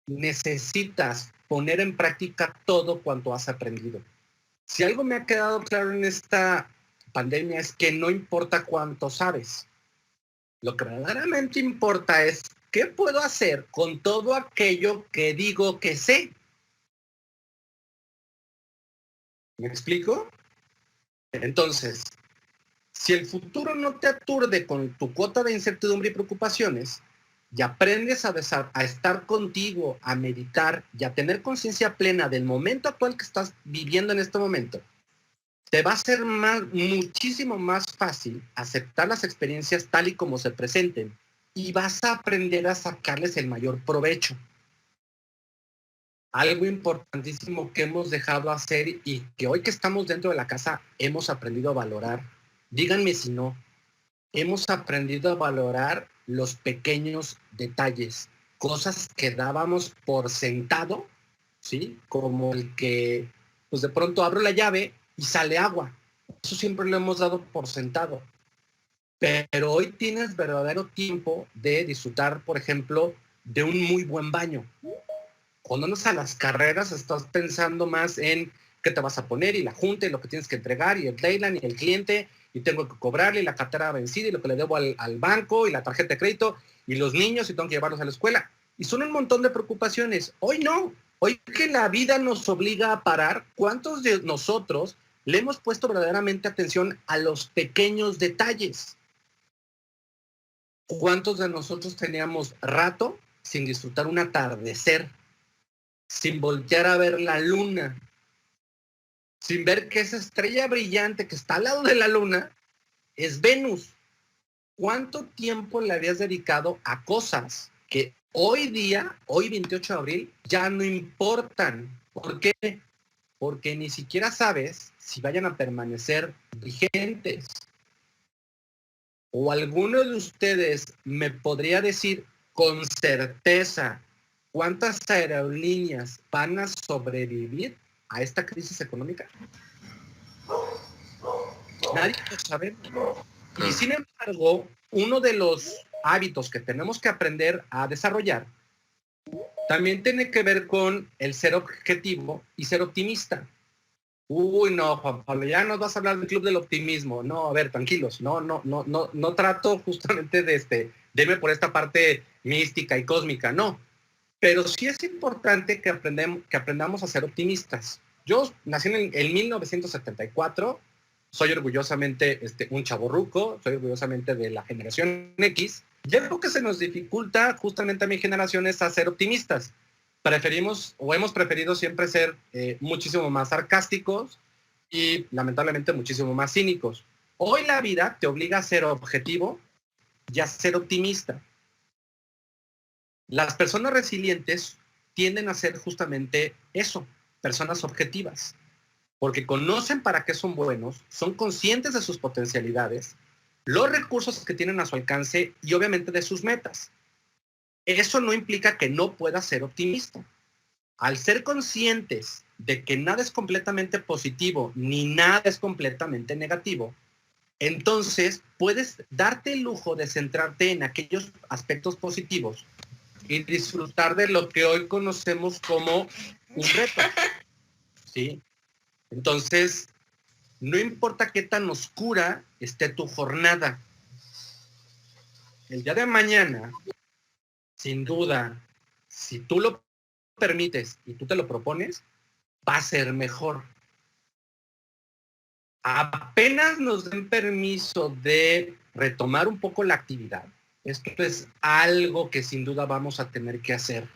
[SPEAKER 6] necesitas poner en práctica todo cuanto has aprendido. Si algo me ha quedado claro en esta pandemia es que no importa cuánto sabes. Lo que verdaderamente importa es qué puedo hacer con todo aquello que digo que sé. ¿Me explico? Entonces, si el futuro no te aturde con tu cuota de incertidumbre y preocupaciones, y aprendes a estar contigo, a meditar y a tener conciencia plena del momento actual que estás viviendo en este momento, te va a ser muchísimo más fácil aceptar las experiencias tal y como se presenten y vas a aprender a sacarles el mayor provecho. Algo importantísimo que hemos dejado hacer y que hoy que estamos dentro de la casa hemos aprendido a valorar. Díganme si no. Hemos aprendido a valorar los pequeños detalles, cosas que dábamos por sentado, ¿sí? Como el que, pues de pronto abro la llave y sale agua. Eso siempre lo hemos dado por sentado. Pero hoy tienes verdadero tiempo de disfrutar, por ejemplo, de un muy buen baño. Cuando andas a las carreras estás pensando más en qué te vas a poner y la junta y lo que tienes que entregar y el deadline y el cliente y tengo que cobrarle y la cartera vencida y lo que le debo al banco y la tarjeta de crédito y los niños y tengo que llevarlos a la escuela. Y son un montón de preocupaciones. Hoy no. Hoy que la vida nos obliga a parar, ¿cuántos de nosotros le hemos puesto verdaderamente atención a los pequeños detalles? ¿Cuántos de nosotros teníamos rato sin disfrutar un atardecer? Sin voltear a ver la luna, sin ver que esa estrella brillante que está al lado de la luna es Venus. ¿Cuánto tiempo le habías dedicado a cosas que hoy día, hoy 28 de abril, ya no importan? ¿Por qué? Porque ni siquiera sabes si vayan a permanecer vigentes. ¿O alguno de ustedes me podría decir con certeza cuántas aerolíneas van a sobrevivir a esta crisis económica? Nadie lo sabe. Y sin embargo, uno de los hábitos que tenemos que aprender a desarrollar también tiene que ver con el ser objetivo y ser optimista. Uy, no, Juan Pablo, ya nos vas a hablar del club del optimismo. No, a ver, tranquilos. No trato justamente de irme por esta parte mística y cósmica, no. Pero sí es importante que aprendamos a ser optimistas. Yo nací en 1974, soy orgullosamente un chavorruco, soy orgullosamente de la generación X, y algo que se nos dificulta justamente a mi generación es a ser optimistas. Preferimos o hemos preferido siempre ser muchísimo más sarcásticos y lamentablemente muchísimo más cínicos. Hoy la vida te obliga a ser objetivo y a ser optimista. Las personas resilientes tienden a ser justamente eso, personas objetivas, porque conocen para qué son buenos, son conscientes de sus potencialidades, los recursos que tienen a su alcance y obviamente de sus metas. Eso no implica que no puedas ser optimista. Al ser conscientes de que nada es completamente positivo ni nada es completamente negativo, entonces puedes darte el lujo de centrarte en aquellos aspectos positivos y disfrutar de lo que hoy conocemos como un reto, ¿sí? Entonces, no importa qué tan oscura esté tu jornada, el día de mañana, sin duda, si tú lo permites y tú te lo propones, va a ser mejor. Apenas nos den permiso de retomar un poco la actividad, esto es algo que sin duda vamos a tener que hacer.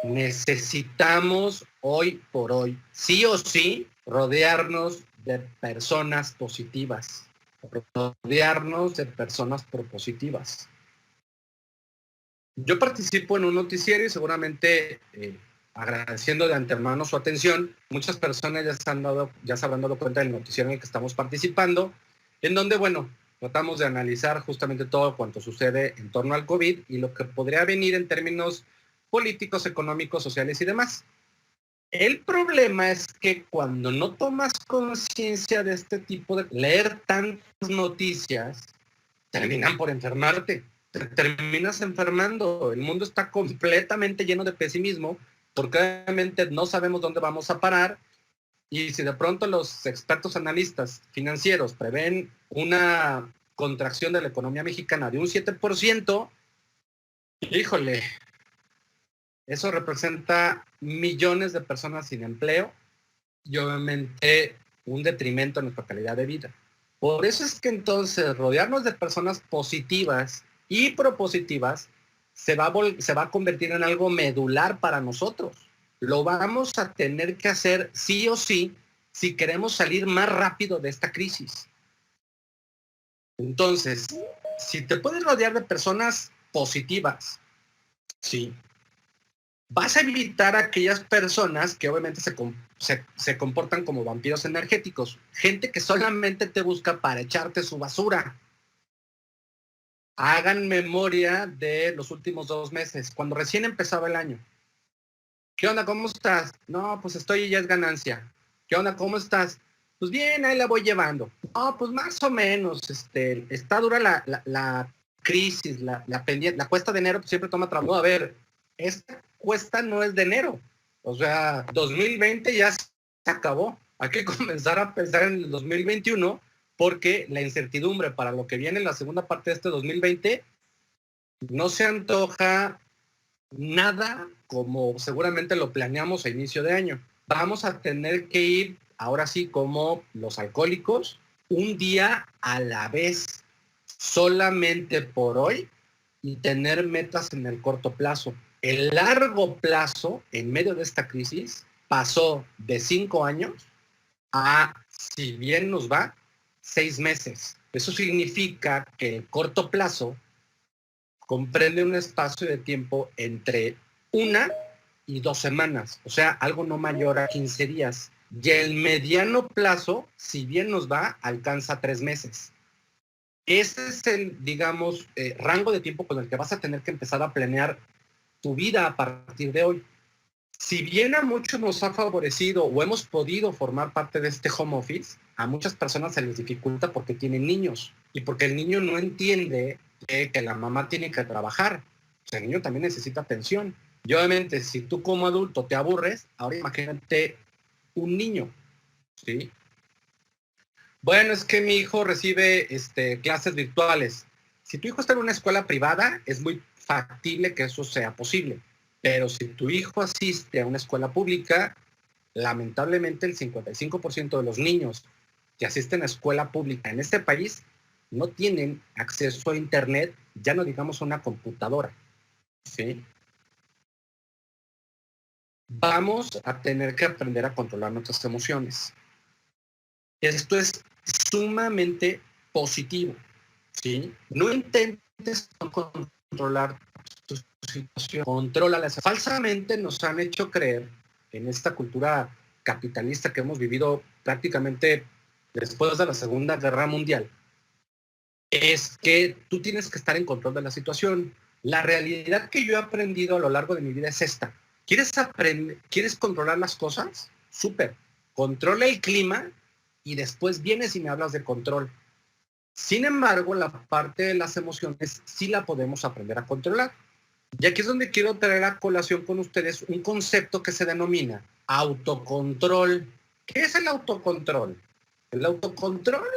[SPEAKER 6] Necesitamos hoy por hoy, sí o sí, rodearnos de personas positivas, rodearnos de personas propositivas. Yo participo en un noticiero y seguramente agradeciendo de antemano su atención. Muchas personas ya se habrán dado cuenta del noticiero en el que estamos participando, en donde, bueno, tratamos de analizar justamente todo cuanto sucede en torno al COVID y lo que podría venir en términos políticos, económicos, sociales y demás. El problema es que cuando no tomas conciencia de este tipo de leer tantas noticias, terminan por enfermarte. Te terminas enfermando. El mundo está completamente lleno de pesimismo porque obviamente no sabemos dónde vamos a parar. Y si de pronto los expertos analistas financieros prevén una contracción de la economía mexicana de un 7%, híjole, eso representa millones de personas sin empleo y obviamente un detrimento en nuestra calidad de vida. Por eso es que entonces rodearnos de personas positivas y propositivas se va a convertir en algo medular para nosotros. Lo vamos a tener que hacer sí o sí si queremos salir más rápido de esta crisis. Entonces, si te puedes rodear de personas positivas, sí, vas a evitar a aquellas personas que obviamente se comportan como vampiros energéticos. Gente que solamente te busca para echarte su basura. Hagan memoria de los últimos 2 meses, cuando recién empezaba el año. ¿Qué onda? ¿Cómo estás? No, pues estoy y ya es ganancia. ¿Qué onda? ¿Cómo estás? Pues bien, ahí la voy llevando. No, pues más o menos. Está dura la crisis, la pendiente, la cuesta de enero, pues siempre toma trabajo. A ver, esta cuesta no es de enero. O sea, 2020 ya se acabó. Hay que comenzar a pensar en el 2021 porque la incertidumbre para lo que viene en la segunda parte de este 2020 no se antoja nada como seguramente lo planeamos a inicio de año. Vamos a tener que ir, ahora sí, como los alcohólicos, un día a la vez, solamente por hoy, y tener metas en el corto plazo. El largo plazo, en medio de esta crisis, pasó de 5 años a, si bien nos va, 6 meses. Eso significa que el corto plazo comprende un espacio de tiempo entre 1 y 2 semanas, o sea, algo no mayor a 15 días. Y el mediano plazo, si bien nos va, alcanza 3 meses. Ese es el, digamos, rango de tiempo con el que vas a tener que empezar a planear tu vida a partir de hoy. Si bien a muchos nos ha favorecido o hemos podido formar parte de este home office, a muchas personas se les dificulta porque tienen niños y porque el niño no entiende que la mamá tiene que trabajar. O sea, el niño también necesita atención. Y obviamente, si tú como adulto te aburres, ahora imagínate un niño, ¿sí? Bueno, es que mi hijo recibe clases virtuales. Si tu hijo está en una escuela privada, es muy factible que eso sea posible. Pero si tu hijo asiste a una escuela pública, lamentablemente el 55% de los niños que asisten a escuela pública en este país no tienen acceso a internet, ya no digamos a una computadora, ¿sí? Vamos a tener que aprender a controlar nuestras emociones. Esto es sumamente positivo, ¿sí? No intentes controlar tu situación, contrólala. Falsamente nos han hecho creer en esta cultura capitalista que hemos vivido prácticamente después de la Segunda Guerra Mundial, es que tú tienes que estar en control de la situación. La realidad que yo he aprendido a lo largo de mi vida es esta. ¿Quieres controlar las cosas? Súper. Controla el clima y después vienes y me hablas de control. Sin embargo, la parte de las emociones sí la podemos aprender a controlar. Y aquí es donde quiero traer a colación con ustedes un concepto que se denomina autocontrol. ¿Qué es el autocontrol? El autocontrol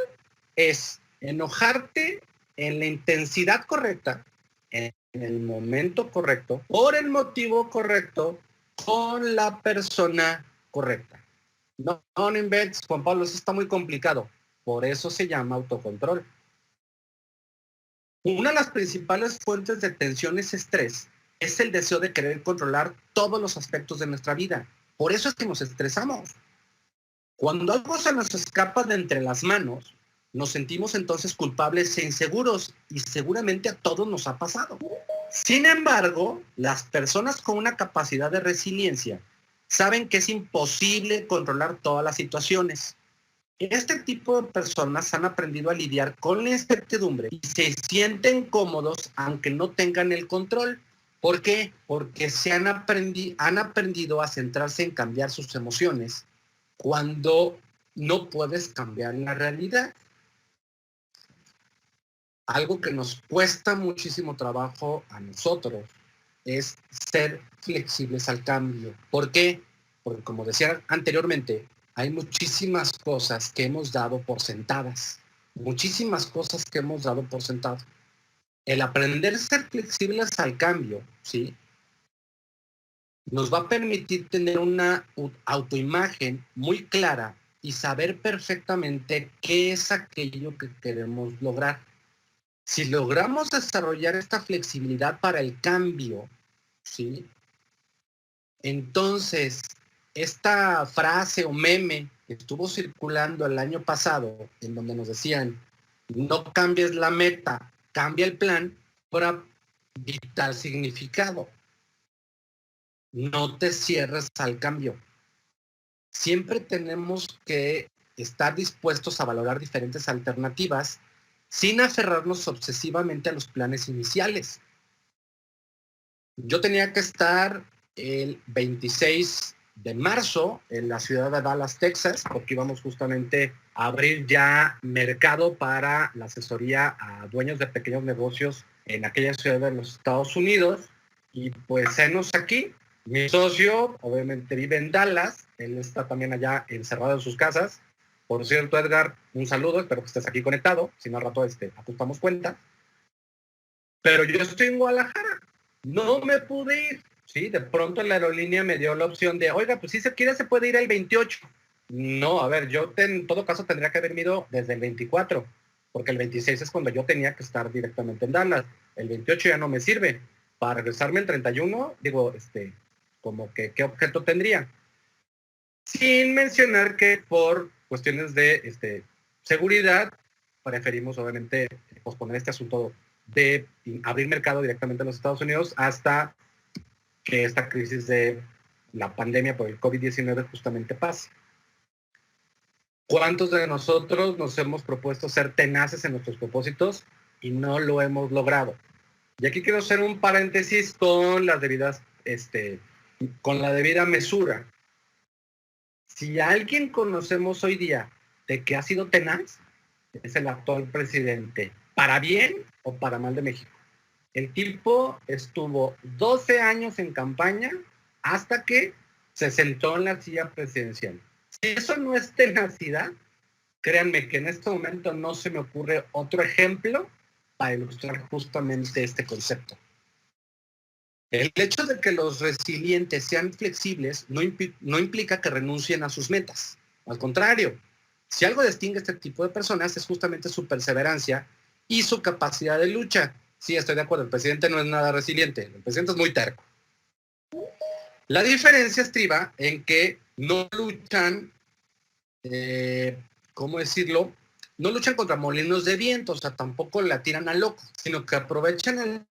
[SPEAKER 6] es enojarte en la intensidad correcta, en el momento correcto, por el motivo correcto, con la persona correcta. No inventes, Juan Pablo, eso está muy complicado. Por eso se llama autocontrol. Una de las principales fuentes de tensión es estrés. Es el deseo de querer controlar todos los aspectos de nuestra vida. Por eso es que nos estresamos. Cuando algo se nos escapa de entre las manos, nos sentimos entonces culpables e inseguros, y seguramente a todos nos ha pasado. Sin embargo, las personas con una capacidad de resiliencia saben que es imposible controlar todas las situaciones. Este tipo de personas han aprendido a lidiar con la incertidumbre y se sienten cómodos aunque no tengan el control. ¿Por qué? Porque han aprendido a centrarse en cambiar sus emociones cuando no puedes cambiar la realidad. Algo que nos cuesta muchísimo trabajo a nosotros es ser flexibles al cambio. ¿Por qué? Porque, como decía anteriormente, hay muchísimas cosas que hemos dado por sentadas. Muchísimas cosas que hemos dado por sentado. El aprender a ser flexibles al cambio, ¿sí?, nos va a permitir tener una autoimagen muy clara y saber perfectamente qué es aquello que queremos lograr. Si logramos desarrollar esta flexibilidad para el cambio, ¿sí?, entonces esta frase o meme que estuvo circulando el año pasado, en donde nos decían, no cambies la meta, cambia el plan, para vital significado. No te cierres al cambio. Siempre tenemos que estar dispuestos a valorar diferentes alternativas sin aferrarnos obsesivamente a los planes iniciales. Yo tenía que estar el 26 de marzo en la ciudad de Dallas, Texas, porque íbamos justamente a abrir ya mercado para la asesoría a dueños de pequeños negocios en aquella ciudad de los Estados Unidos. Y pues enos aquí. Mi socio obviamente vive en Dallas, él está también allá encerrado en sus casas. Por cierto, Edgar, un saludo, espero que estés aquí conectado, si no al rato ajustamos cuenta. Pero yo estoy en Guadalajara, no me pude ir, ¿sí? De pronto la aerolínea me dio la opción de, oiga, pues si se quiere se puede ir el 28. No, a ver, yo en todo caso tendría que haberme ido desde el 24, porque el 26 es cuando yo tenía que estar directamente en Dallas. El 28 ya no me sirve. Para regresarme el 31, digo, como que, ¿qué objeto tendría? Sin mencionar que por cuestiones de seguridad, preferimos obviamente posponer este asunto de abrir mercado directamente en los Estados Unidos hasta que esta crisis de la pandemia por el COVID-19 justamente pase. ¿Cuántos de nosotros nos hemos propuesto ser tenaces en nuestros propósitos y no lo hemos logrado? Y aquí quiero hacer un paréntesis con las debidas, con la debida mesura. Si alguien conocemos hoy día de que ha sido tenaz, es el actual presidente, para bien o para mal de México. El tipo estuvo 12 años en campaña hasta que se sentó en la silla presidencial. Si eso no es tenacidad, créanme que en este momento no se me ocurre otro ejemplo para ilustrar justamente este concepto. El hecho de que los resilientes sean flexibles no implica que renuncien a sus metas. Al contrario, si algo distingue a este tipo de personas es justamente su perseverancia y su capacidad de lucha. Sí, estoy de acuerdo, el presidente no es nada resiliente, el presidente es muy terco. La diferencia estriba en que no luchan, ¿cómo decirlo? No luchan contra molinos de viento, o sea, tampoco la tiran a loco, sino que aprovechan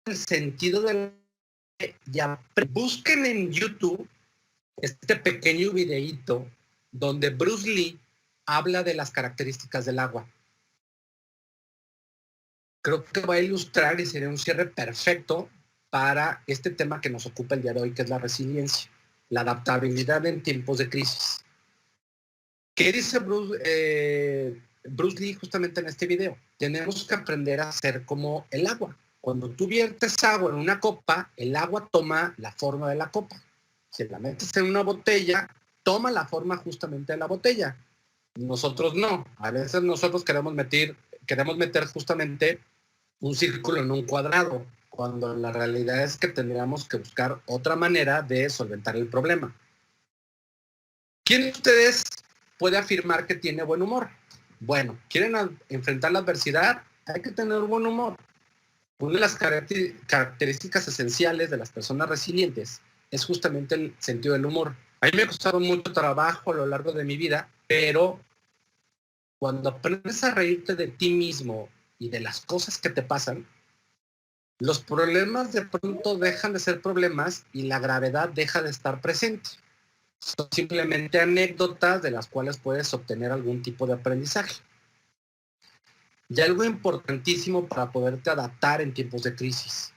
[SPEAKER 6] el sentido del... Ya busquen en YouTube este pequeño videíto donde Bruce Lee habla de las características del agua. Creo que va a ilustrar y sería un cierre perfecto para este tema que nos ocupa el día de hoy, que es la resiliencia, la adaptabilidad en tiempos de crisis. ¿Qué dice Bruce Lee justamente en este video? Tenemos que aprender a ser como el agua. Cuando tú viertes agua en una copa, el agua toma la forma de la copa. Si la metes en una botella, toma la forma justamente de la botella. Nosotros no. A veces nosotros queremos meter justamente un círculo en un cuadrado, cuando la realidad es que tendríamos que buscar otra manera de solventar el problema. ¿Quién de ustedes puede afirmar que tiene buen humor? Bueno, ¿quieren enfrentar la adversidad? Hay que tener buen humor. Una de las características esenciales de las personas resilientes es justamente el sentido del humor. A mí me ha costado mucho trabajo a lo largo de mi vida, pero cuando aprendes a reírte de ti mismo y de las cosas que te pasan, los problemas de pronto dejan de ser problemas y la gravedad deja de estar presente. Son simplemente anécdotas de las cuales puedes obtener algún tipo de aprendizaje. Y algo importantísimo para poderte adaptar en tiempos de crisis: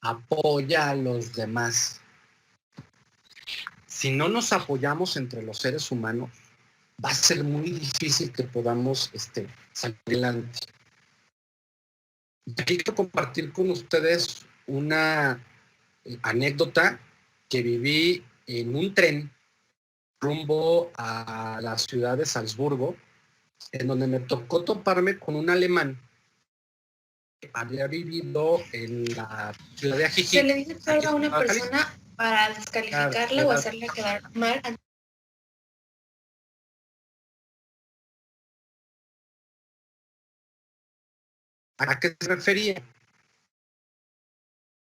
[SPEAKER 6] apoya a los demás. Si no nos apoyamos entre los seres humanos, va a ser muy difícil que podamos salir adelante. Aquí quiero compartir con ustedes una anécdota que viví en un tren rumbo a la ciudad de Salzburgo, en donde me tocó toparme con un alemán que había vivido en la ciudad de Ajijic.
[SPEAKER 10] Se le dice solo a una persona para descalificarla o hacerla quedar mal.
[SPEAKER 6] ¿A qué se refería?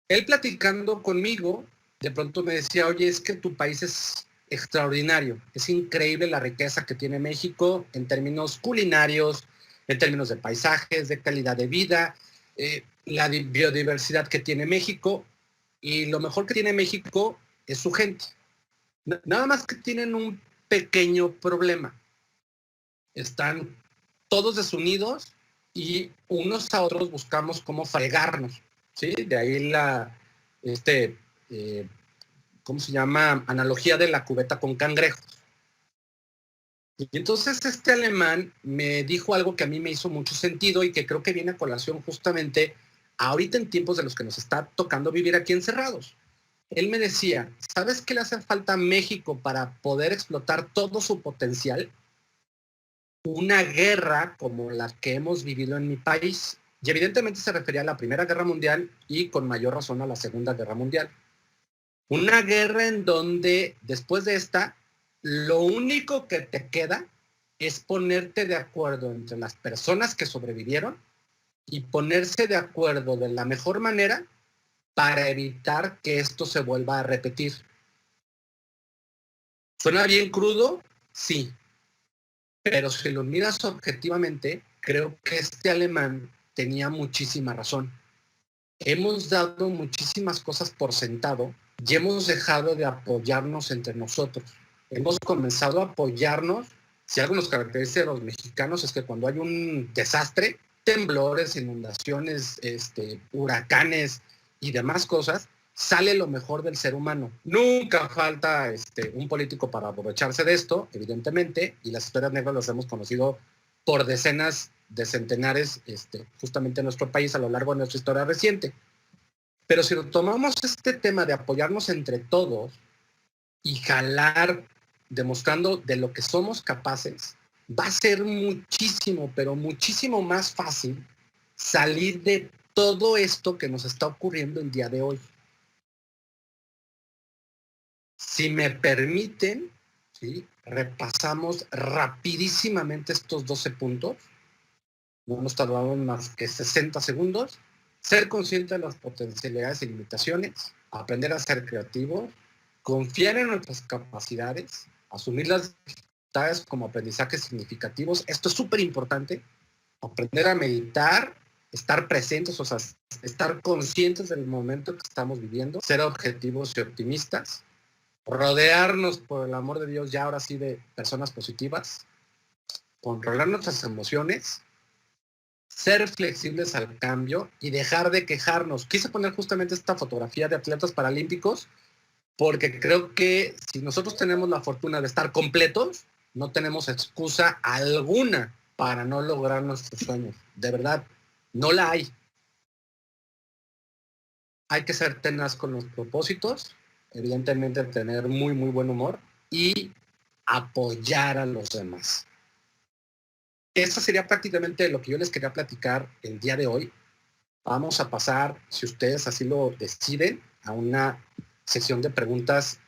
[SPEAKER 6] Él platicando conmigo, de pronto me decía: oye, es que tu país es extraordinario, es increíble la riqueza que tiene México en términos culinarios, en términos de paisajes, de calidad de vida, la biodiversidad que tiene México, y lo mejor que tiene México es su gente. Nada más que tienen un pequeño problema: están todos desunidos y unos a otros buscamos cómo fregarnos, ¿sí? De ahí la, ¿cómo se llama? Analogía de la cubeta con cangrejos. Y entonces este alemán me dijo algo que a mí me hizo mucho sentido y que creo que viene a colación justamente ahorita en tiempos de los que nos está tocando vivir aquí encerrados. Él me decía: ¿sabes qué le hace falta a México para poder explotar todo su potencial? Una guerra como la que hemos vivido en mi país. Y evidentemente se refería a la Primera Guerra Mundial y con mayor razón a la Segunda Guerra Mundial. Una guerra en donde después de esta, lo único que te queda es ponerte de acuerdo entre las personas que sobrevivieron y ponerse de acuerdo de la mejor manera para evitar que esto se vuelva a repetir. ¿Suena bien crudo? Sí. Pero si lo miras objetivamente, creo que este alemán tenía muchísima razón. Hemos dado muchísimas cosas por sentado y hemos dejado de apoyarnos entre nosotros. Hemos comenzado a apoyarnos. Si algo nos caracteriza a los mexicanos es que cuando hay un desastre, temblores, inundaciones, huracanes y demás cosas, sale lo mejor del ser humano. Nunca falta un político para aprovecharse de esto, evidentemente, y las historias negras las hemos conocido por decenas de centenares justamente en nuestro país a lo largo de nuestra historia reciente. Pero si tomamos este tema de apoyarnos entre todos y jalar, demostrando de lo que somos capaces, va a ser muchísimo, pero muchísimo más fácil salir de todo esto que nos está ocurriendo el día de hoy. Si me permiten, ¿sí?, repasamos rapidísimamente estos 12 puntos. No nos tardamos más que 60 segundos. Ser consciente de las potencialidades y limitaciones, aprender a ser creativo, confiar en nuestras capacidades, asumir las dificultades como aprendizajes significativos. Esto es súper importante. Aprender a meditar, estar presentes, o sea, estar conscientes del momento que estamos viviendo, ser objetivos y optimistas, rodearnos, por el amor de Dios, ya ahora sí, de personas positivas, controlar nuestras emociones, ser flexibles al cambio y dejar de quejarnos. Quise poner justamente esta fotografía de atletas paralímpicos porque creo que si nosotros tenemos la fortuna de estar completos, no tenemos excusa alguna para no lograr nuestros sueños. De verdad, no la hay. Hay que ser tenaz con los propósitos, evidentemente tener muy, muy buen humor y apoyar a los demás. Eso sería prácticamente lo que yo les quería platicar el día de hoy. Vamos a pasar, si ustedes así lo deciden, a una sesión de preguntas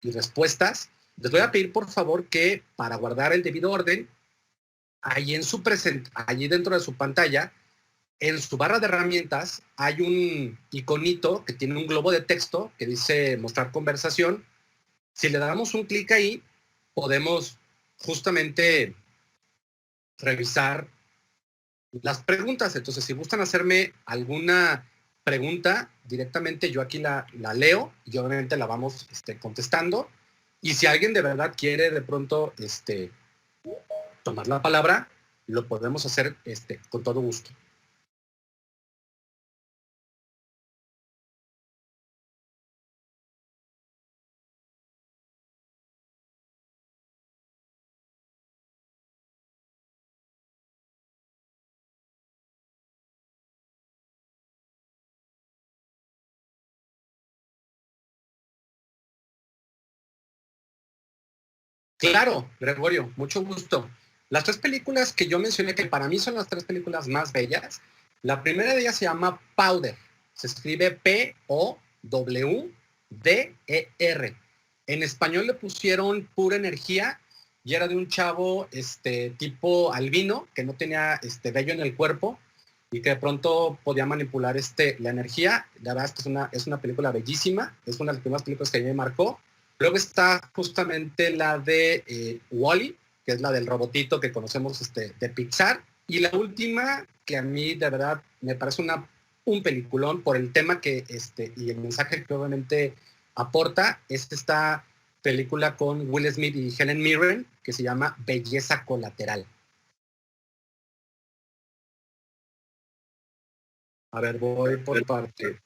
[SPEAKER 6] y respuestas. Les voy a pedir, por favor, que para guardar el debido orden, allí dentro de su pantalla, en su barra de herramientas, hay un iconito que tiene un globo de texto que dice mostrar conversación. Si le damos un clic ahí, podemos justamente revisar las preguntas. Entonces, si gustan hacerme alguna pregunta directamente, yo aquí la leo y obviamente la vamos contestando. Y si alguien de verdad quiere de pronto tomar la palabra, lo podemos hacer con todo gusto. Claro, Gregorio, mucho gusto. Las tres películas que yo mencioné, que para mí son las tres películas más bellas, la primera de ellas se llama Powder. Se escribe P-O-W-D-E-R. En español le pusieron Pura Energía y era de un chavo tipo albino que no tenía vello en el cuerpo y que de pronto podía manipular la energía. La verdad es que es una película bellísima, es una de las primeras películas que a mí me marcó. Luego está justamente la de Wall-E, que es la del robotito que conocemos de Pixar. Y la última, que a mí de verdad me parece un peliculón por el tema y el mensaje que obviamente aporta, es esta película con Will Smith y Helen Mirren, que se llama Belleza Colateral. A ver, voy por parte.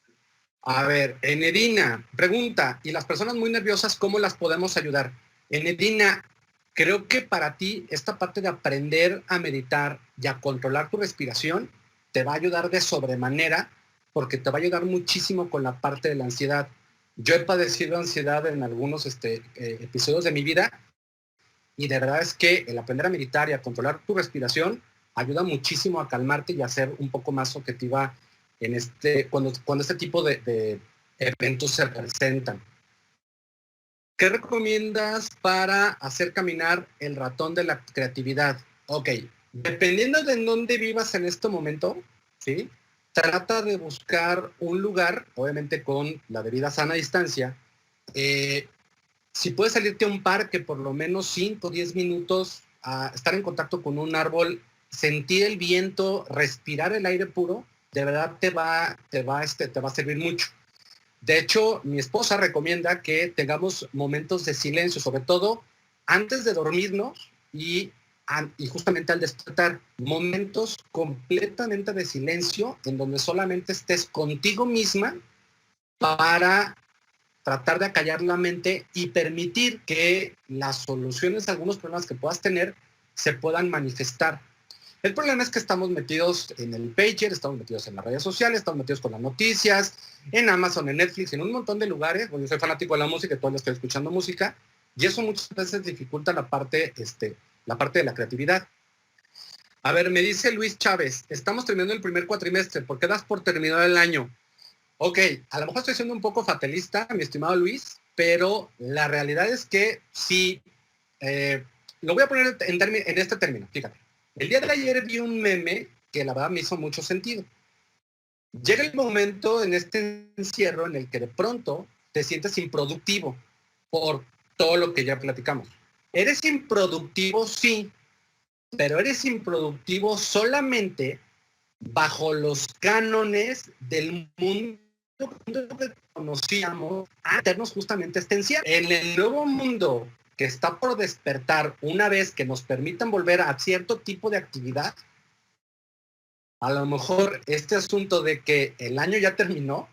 [SPEAKER 6] A ver, Enedina pregunta, ¿y las personas muy nerviosas cómo las podemos ayudar? Enedina, creo que para ti esta parte de aprender a meditar y a controlar tu respiración te va a ayudar de sobremanera porque te va a ayudar muchísimo con la parte de la ansiedad. Yo he padecido ansiedad en algunos episodios de mi vida y de verdad es que el aprender a meditar y a controlar tu respiración ayuda muchísimo a calmarte y a ser un poco más objetiva en cuando este tipo de eventos se presentan. ¿Qué recomiendas para hacer caminar el ratón de la creatividad? Ok, dependiendo de dónde vivas en este momento, ¿sí? Trata de buscar un lugar, obviamente con la debida sana distancia. Si puedes salirte a un parque por lo menos 5 o 10 minutos, a estar en contacto con un árbol, sentir el viento, respirar el aire puro, de verdad te va a servir mucho. De hecho, mi esposa recomienda que tengamos momentos de silencio, sobre todo antes de dormirnos y justamente al despertar, momentos completamente de silencio en donde solamente estés contigo misma para tratar de acallar la mente y permitir que las soluciones a algunos problemas que puedas tener se puedan manifestar. El problema es que estamos metidos en el pager, estamos metidos en las redes sociales, estamos metidos con las noticias, en Amazon, en Netflix, en un montón de lugares. Yo soy fanático de la música y todavía estoy escuchando música, y eso muchas veces dificulta la parte de la creatividad. A ver, me dice Luis Chávez, estamos terminando el primer cuatrimestre, ¿por qué das por terminado el año? Ok, a lo mejor estoy siendo un poco fatalista, mi estimado Luis, pero la realidad es que sí, lo voy a poner en este término, fíjate. El día de ayer vi un meme que la verdad me hizo mucho sentido. Llega el momento en este encierro en el que de pronto te sientes improductivo por todo lo que ya platicamos. Eres improductivo, sí, pero eres improductivo solamente bajo los cánones del mundo que conocíamos antes justamente este encierro. En el nuevo mundo que está por despertar, una vez que nos permitan volver a cierto tipo de actividad, a lo mejor este asunto de que el año ya terminó,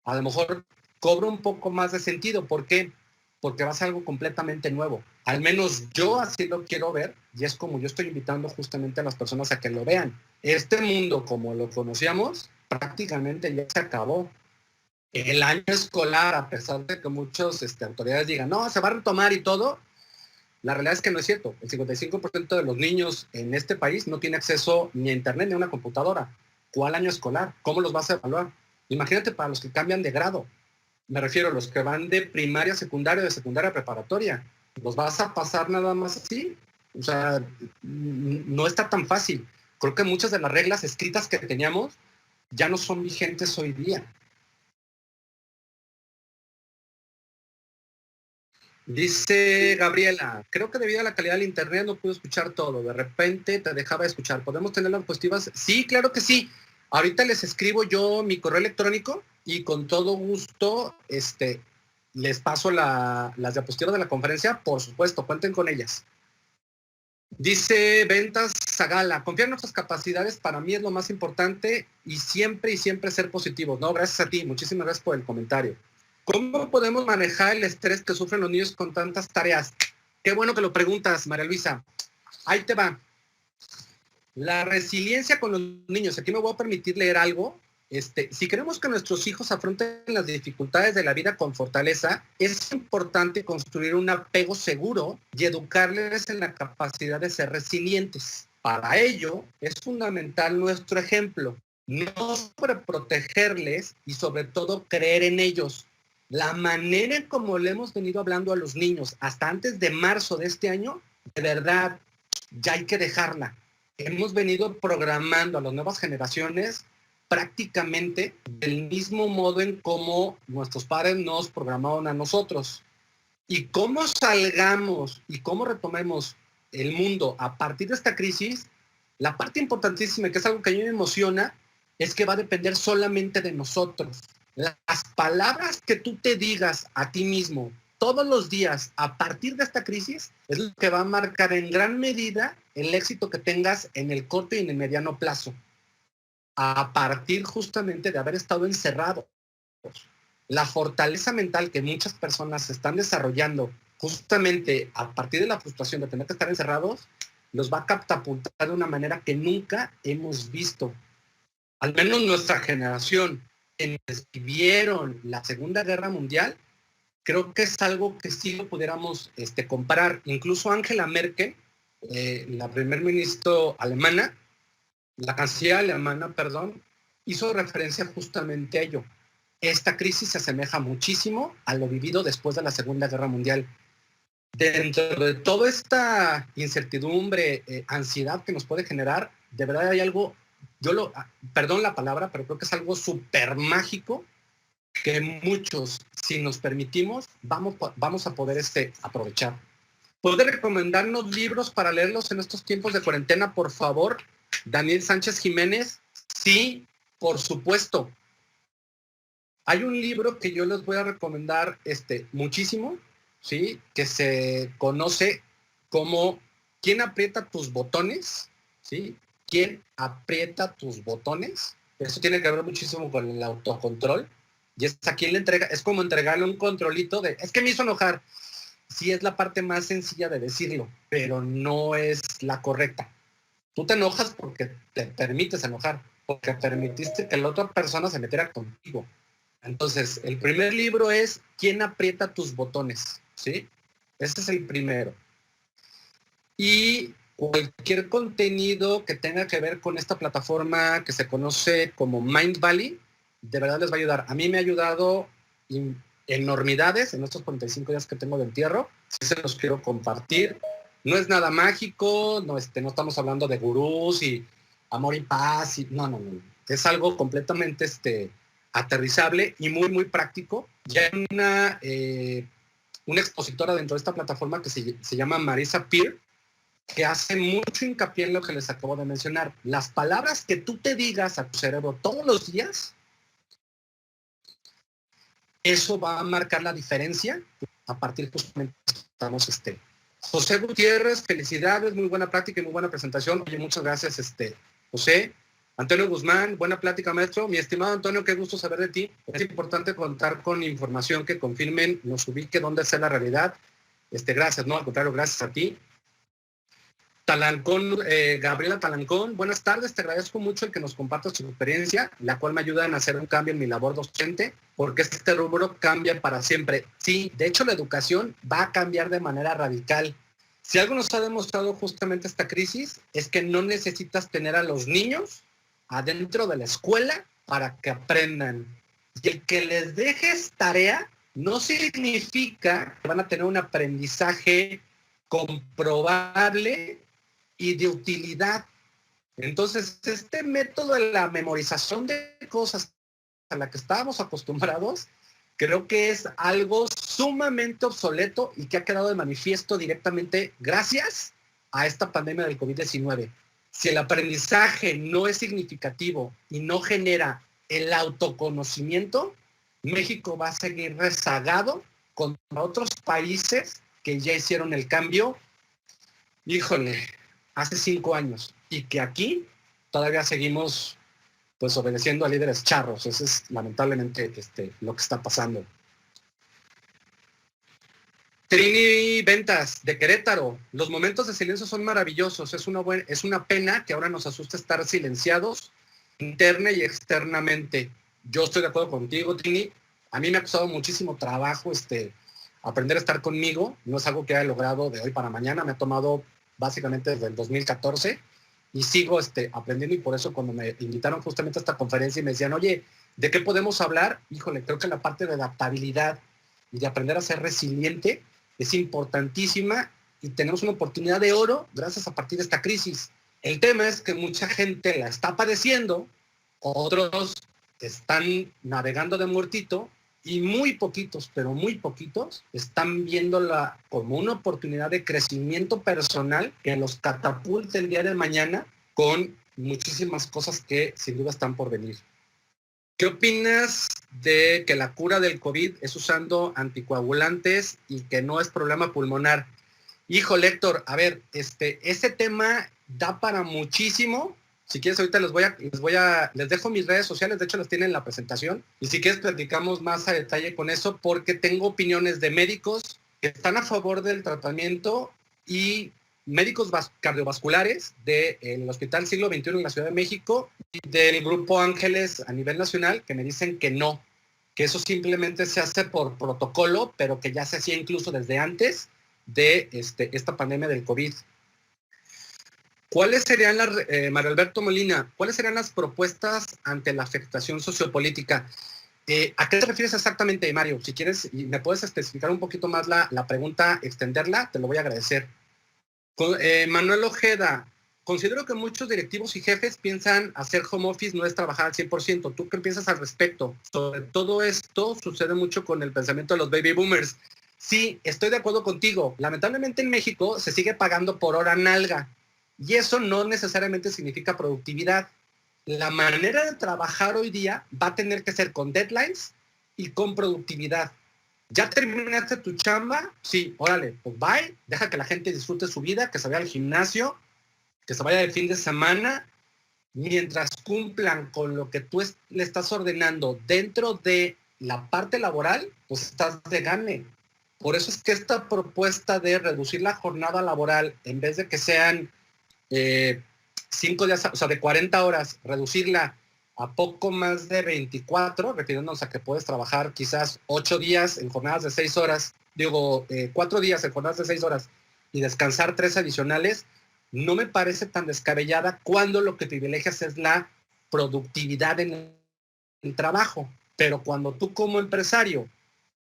[SPEAKER 6] a lo mejor cobra un poco más de sentido. ¿Por qué? Porque va a ser algo completamente nuevo. Al menos yo así lo quiero ver, y es como yo estoy invitando justamente a las personas a que lo vean. Este mundo, como lo conocíamos, prácticamente ya se acabó. El año escolar, a pesar de que muchas autoridades digan, no, se va a retomar y todo, la realidad es que no es cierto. El 55% de los niños en este país no tiene acceso ni a internet ni a una computadora. ¿Cuál año escolar? ¿Cómo los vas a evaluar? Imagínate para los que cambian de grado. Me refiero a los que van de primaria a secundaria, de secundaria a preparatoria. ¿Los vas a pasar nada más así? O sea, no está tan fácil. Creo que muchas de las reglas escritas que teníamos ya no son vigentes hoy día. Dice Gabriela, creo que debido a la calidad del internet no pude escuchar todo. De repente te dejaba de escuchar. ¿Podemos tener las diapositivas? Sí, claro que sí. Ahorita les escribo yo mi correo electrónico y con todo gusto les paso las diapositivas de la conferencia. Por supuesto, cuenten con ellas. Dice Ventas Zagala, confiar en nuestras capacidades para mí es lo más importante y siempre ser positivos. No, gracias a ti. Muchísimas gracias por el comentario. ¿Cómo podemos manejar el estrés que sufren los niños con tantas tareas? Qué bueno que lo preguntas, María Luisa. Ahí te va. La resiliencia con los niños. Aquí me voy a permitir leer algo. Si queremos que nuestros hijos afronten las dificultades de la vida con fortaleza, es importante construir un apego seguro y educarles en la capacidad de ser resilientes. Para ello, es fundamental nuestro ejemplo. No sobreprotegerles y sobre todo creer en ellos. La manera en como le hemos venido hablando a los niños hasta antes de marzo de este año, de verdad, ya hay que dejarla. Hemos venido programando a las nuevas generaciones prácticamente del mismo modo en cómo nuestros padres nos programaron a nosotros. Y cómo salgamos y cómo retomemos el mundo a partir de esta crisis, la parte importantísima, que es algo que a mí me emociona, es que va a depender solamente de nosotros. Las palabras que tú te digas a ti mismo todos los días a partir de esta crisis es lo que va a marcar en gran medida el éxito que tengas en el corto y en el mediano plazo. A partir justamente de haber estado encerrados. La fortaleza mental que muchas personas están desarrollando justamente a partir de la frustración de tener que estar encerrados, los va a catapultar de una manera que nunca hemos visto. Al menos nuestra generación, quienes vivieron la Segunda Guerra Mundial, creo que es algo que sí lo pudiéramos comparar. Incluso Angela Merkel, la primer ministro alemana, la canciller alemana, hizo referencia justamente a ello. Esta crisis se asemeja muchísimo a lo vivido después de la Segunda Guerra Mundial. Dentro de toda esta incertidumbre, ansiedad que nos puede generar, de verdad hay algo, perdón la palabra, pero creo que es algo súper mágico que muchos, si nos permitimos, vamos a poder aprovechar. ¿Puede recomendarnos libros para leerlos en estos tiempos de cuarentena, por favor? Daniel Sánchez Jiménez, sí, por supuesto. Hay un libro que yo les voy a recomendar muchísimo, ¿sí? Que se conoce como ¿Quién aprieta tus botones? ¿Sí? ¿Quién aprieta tus botones? Eso tiene que ver muchísimo con el autocontrol. Y es a quien le entrega, es como entregarle un controlito es que me hizo enojar. Sí, es la parte más sencilla de decirlo, pero no es la correcta. Tú te enojas porque te permites enojar, porque permitiste que la otra persona se metiera contigo. Entonces, el primer libro es ¿Quién aprieta tus botones? ¿Sí? Ese es el primero. Y cualquier contenido que tenga que ver con esta plataforma que se conoce como Mindvalley, de verdad les va a ayudar. A mí me ha ayudado enormidades en estos 45 días que tengo de entierro. Sí se los quiero compartir. No es nada mágico, no estamos hablando de gurús y amor y paz. No. Es algo completamente aterrizable y muy práctico. Ya hay una expositora dentro de esta plataforma que se llama Marisa Peer, que hace mucho hincapié en lo que les acabo de mencionar. Las palabras que tú te digas a tu cerebro todos los días, eso va a marcar la diferencia a partir justamente de que estamos José Gutiérrez, felicidades, muy buena plática y muy buena presentación. Oye, muchas gracias, José. Antonio Guzmán, buena plática, maestro. Mi estimado Antonio, qué gusto saber de ti. Es importante contar con información que confirmen, nos ubique dónde está la realidad. Gracias, no, al contrario, gracias a ti. Talancón, Gabriela Talancón, buenas tardes, te agradezco mucho el que nos compartas tu experiencia, la cual me ayuda a hacer un cambio en mi labor docente, porque este rubro cambia para siempre. Sí, de hecho la educación va a cambiar de manera radical. Si algo nos ha demostrado justamente esta crisis, es que no necesitas tener a los niños adentro de la escuela para que aprendan. Y el que les dejes tarea no significa que van a tener un aprendizaje comprobable y de utilidad. Entonces, este método de la memorización de cosas a la que estábamos acostumbrados creo que es algo sumamente obsoleto y que ha quedado de manifiesto directamente gracias a esta pandemia del COVID-19. Si el aprendizaje no es significativo y no genera el autoconocimiento, México va a seguir rezagado contra otros países que ya hicieron el cambio, híjole, hace 5 años, y que aquí todavía seguimos pues obedeciendo a líderes charros. Eso es lamentablemente lo que está pasando. Trini Ventas, de Querétaro. Los momentos de silencio son maravillosos. Es una pena que ahora nos asuste estar silenciados interna y externamente. Yo estoy de acuerdo contigo, Trini. A mí me ha costado muchísimo trabajo aprender a estar conmigo. No es algo que haya logrado de hoy para mañana. Me ha tomado básicamente desde el 2014 y sigo aprendiendo, y por eso cuando me invitaron justamente a esta conferencia y me decían, oye, ¿de qué podemos hablar? Híjole, creo que la parte de adaptabilidad y de aprender a ser resiliente es importantísima y tenemos una oportunidad de oro gracias a partir de esta crisis. El tema es que mucha gente la está padeciendo, otros están navegando de muertito y muy poquitos, pero muy poquitos, están viéndola como una oportunidad de crecimiento personal que los catapulte el día de mañana con muchísimas cosas que sin duda están por venir. ¿Qué opinas de que la cura del COVID es usando anticoagulantes y que no es problema pulmonar? Híjole, Héctor, a ver, ese tema da para muchísimo. Si quieres, ahorita les dejo mis redes sociales, de hecho las tienen en la presentación, y si quieres platicamos más a detalle con eso, porque tengo opiniones de médicos que están a favor del tratamiento y médicos cardiovasculares del Hospital Siglo XXI en la Ciudad de México y del Grupo Ángeles a nivel nacional, que me dicen que no, que eso simplemente se hace por protocolo, pero que ya se hacía incluso desde antes de esta pandemia del COVID. ¿Cuáles serían Mario Alberto Molina, cuáles serían las propuestas ante la afectación sociopolítica? ¿A qué te refieres exactamente, Mario? Si quieres, y me puedes especificar un poquito más la pregunta, extenderla, te lo voy a agradecer. Manuel Ojeda, considero que muchos directivos y jefes piensan hacer home office no es trabajar al 100%. ¿Tú qué piensas al respecto? Sobre todo esto sucede mucho con el pensamiento de los baby boomers. Sí, estoy de acuerdo contigo. Lamentablemente en México se sigue pagando por hora nalga. Y eso no necesariamente significa productividad. La manera de trabajar hoy día va a tener que ser con deadlines y con productividad. ¿Ya terminaste tu chamba? Sí, órale, pues bye. Deja que la gente disfrute su vida, que se vaya al gimnasio, que se vaya de fin de semana. Mientras cumplan con lo que tú le estás ordenando dentro de la parte laboral, pues estás de gane. Por eso es que esta propuesta de reducir la jornada laboral, en vez de que sean 5 días, o sea, de 40 horas, reducirla a poco más de 24, refiriéndonos a que puedes trabajar quizás 8 días en jornadas de 6 horas, 4 días en jornadas de 6 horas y descansar 3 adicionales, no me parece tan descabellada cuando lo que privilegias es la productividad en el trabajo. Pero cuando tú como empresario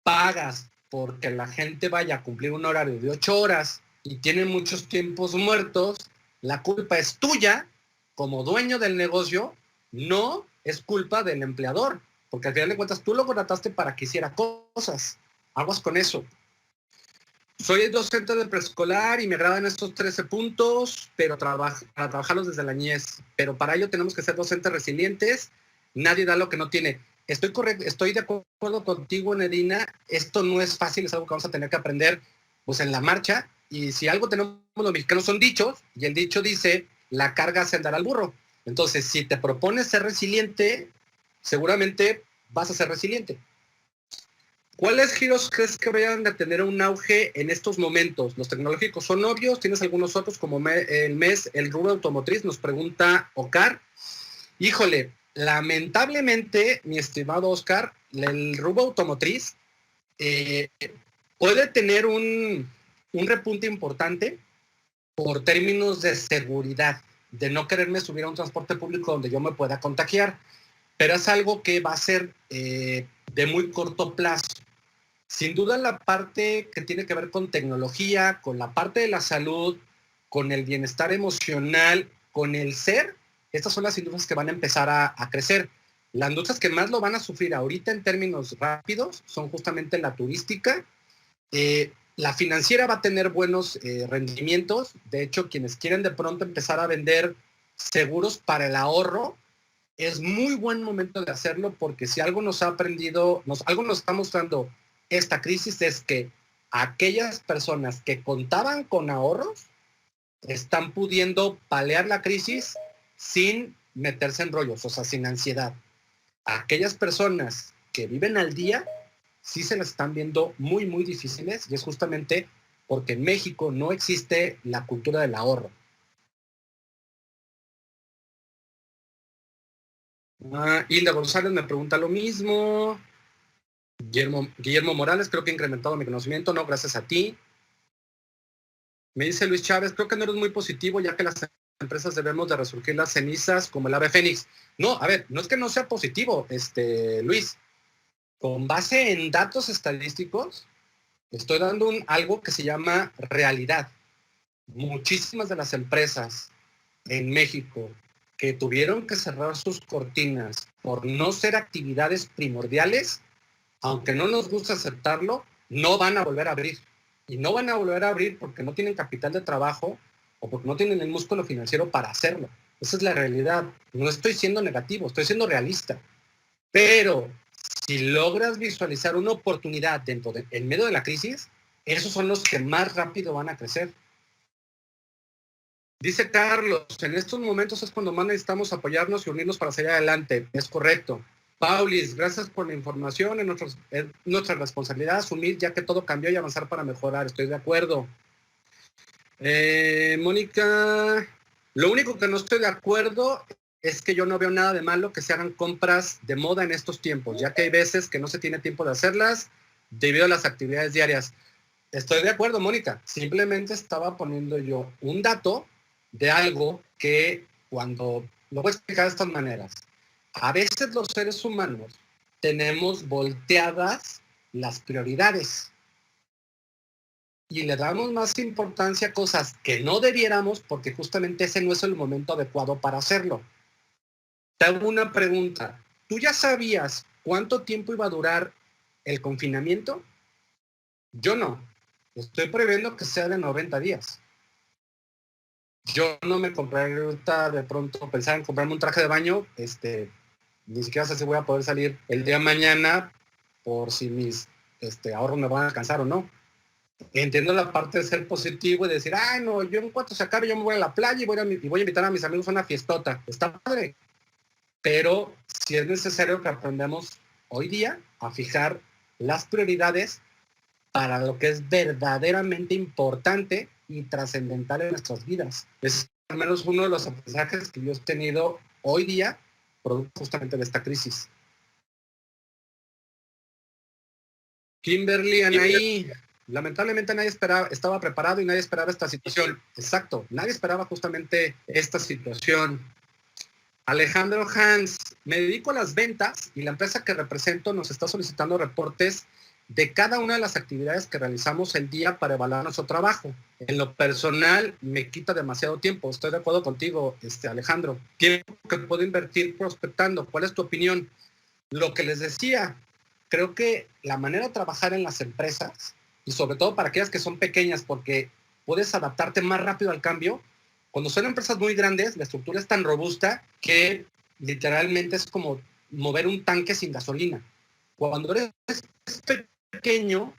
[SPEAKER 6] pagas porque la gente vaya a cumplir un horario de 8 horas y tienen muchos tiempos muertos, la culpa es tuya como dueño del negocio, no es culpa del empleador, porque al final de cuentas tú lo contrataste para que hiciera cosas. Aguas con eso. Soy docente de preescolar y me agradan estos 13 puntos, pero para trabajarlos desde la niñez. Pero para ello tenemos que ser docentes resilientes. Nadie da lo que no tiene. Estoy de acuerdo contigo, Nedina. Esto no es fácil, es algo que vamos a tener que aprender pues en la marcha. Y si algo tenemos los mexicanos son dichos, y el dicho dice, la carga hace andar al burro. Entonces, si te propones ser resiliente, seguramente vas a ser resiliente. ¿Cuáles giros crees que vayan a tener un auge en estos momentos? Los tecnológicos son obvios, tienes algunos otros como el rubro automotriz, nos pregunta Oscar. Híjole, lamentablemente, mi estimado Oscar, el rubro automotriz puede tener un repunte importante por términos de seguridad, de no quererme subir a un transporte público donde yo me pueda contagiar, pero es algo que va a ser de muy corto plazo. Sin duda la parte que tiene que ver con tecnología, con la parte de la salud, con el bienestar emocional, con el ser, estas son las industrias que van a empezar a crecer. Las industrias que más lo van a sufrir ahorita en términos rápidos son justamente la turística. La financiera va a tener buenos rendimientos. De hecho, quienes quieren de pronto empezar a vender seguros para el ahorro, es muy buen momento de hacerlo, porque si algo nos ha aprendido, algo nos está mostrando esta crisis, es que aquellas personas que contaban con ahorros están pudiendo paliar la crisis sin meterse en rollos, o sea, sin ansiedad. Aquellas personas que viven al día sí se las están viendo muy, muy difíciles, y es justamente porque en México no existe la cultura del ahorro. Hilda González me pregunta lo mismo. Guillermo Morales, creo que he incrementado mi conocimiento. No, gracias a ti. Me dice Luis Chávez, creo que no eres muy positivo, ya que las empresas debemos de resurgir las cenizas como el ave fénix. No, a ver, no es que no sea positivo, Luis. Con base en datos estadísticos, estoy dando algo que se llama realidad. Muchísimas de las empresas en México que tuvieron que cerrar sus cortinas por no ser actividades primordiales, aunque no nos gusta aceptarlo, no van a volver a abrir. Y no van a volver a abrir porque no tienen capital de trabajo o porque no tienen el músculo financiero para hacerlo. Esa es la realidad. No estoy siendo negativo, estoy siendo realista. Pero si logras visualizar una oportunidad en medio de la crisis, esos son los que más rápido van a crecer. Dice Carlos, en estos momentos es cuando más necesitamos apoyarnos y unirnos para salir adelante. Es correcto. Paulis, gracias por la información. Es nuestra responsabilidad asumir, ya que todo cambió, y avanzar para mejorar. Estoy de acuerdo. Mónica, lo único que no estoy de acuerdo es que yo no veo nada de malo que se hagan compras de moda en estos tiempos, ya que hay veces que no se tiene tiempo de hacerlas debido a las actividades diarias. Estoy de acuerdo, Mónica. Simplemente estaba poniendo yo un dato de algo que lo voy a explicar de estas maneras. A veces los seres humanos tenemos volteadas las prioridades y le damos más importancia a cosas que no debiéramos, porque justamente ese no es el momento adecuado para hacerlo. Te hago una pregunta. ¿Tú ya sabías cuánto tiempo iba a durar el confinamiento? Yo no. Estoy previendo que sea de 90 días. Yo no me compré ahorita, de pronto pensaba en comprarme un traje de baño, ni siquiera sé si voy a poder salir el día de mañana por si mis ahorros me van a alcanzar o no. Entiendo la parte de ser positivo y decir, ay no, yo en cuanto se acabe yo me voy a la playa y voy a invitar a mis amigos a una fiestota. Está padre. Pero sí es necesario que aprendamos hoy día a fijar las prioridades para lo que es verdaderamente importante y trascendental en nuestras vidas. Es al menos uno de los aprendizajes que yo he tenido hoy día, producto justamente de esta crisis. Kimberly, Anaí, lamentablemente nadie estaba preparado y nadie esperaba esta situación. Exacto, nadie esperaba justamente esta situación. Alejandro Hans, me dedico a las ventas y la empresa que represento nos está solicitando reportes de cada una de las actividades que realizamos el día para evaluar nuestro trabajo. En lo personal, me quita demasiado tiempo. Estoy de acuerdo contigo, Alejandro. Tiempo que puedo invertir prospectando. ¿Cuál es tu opinión? Lo que les decía, creo que la manera de trabajar en las empresas, y sobre todo para aquellas que son pequeñas, porque puedes adaptarte más rápido al cambio. Cuando son empresas muy grandes, la estructura es tan robusta que literalmente es como mover un tanque sin gasolina. Cuando eres pequeño,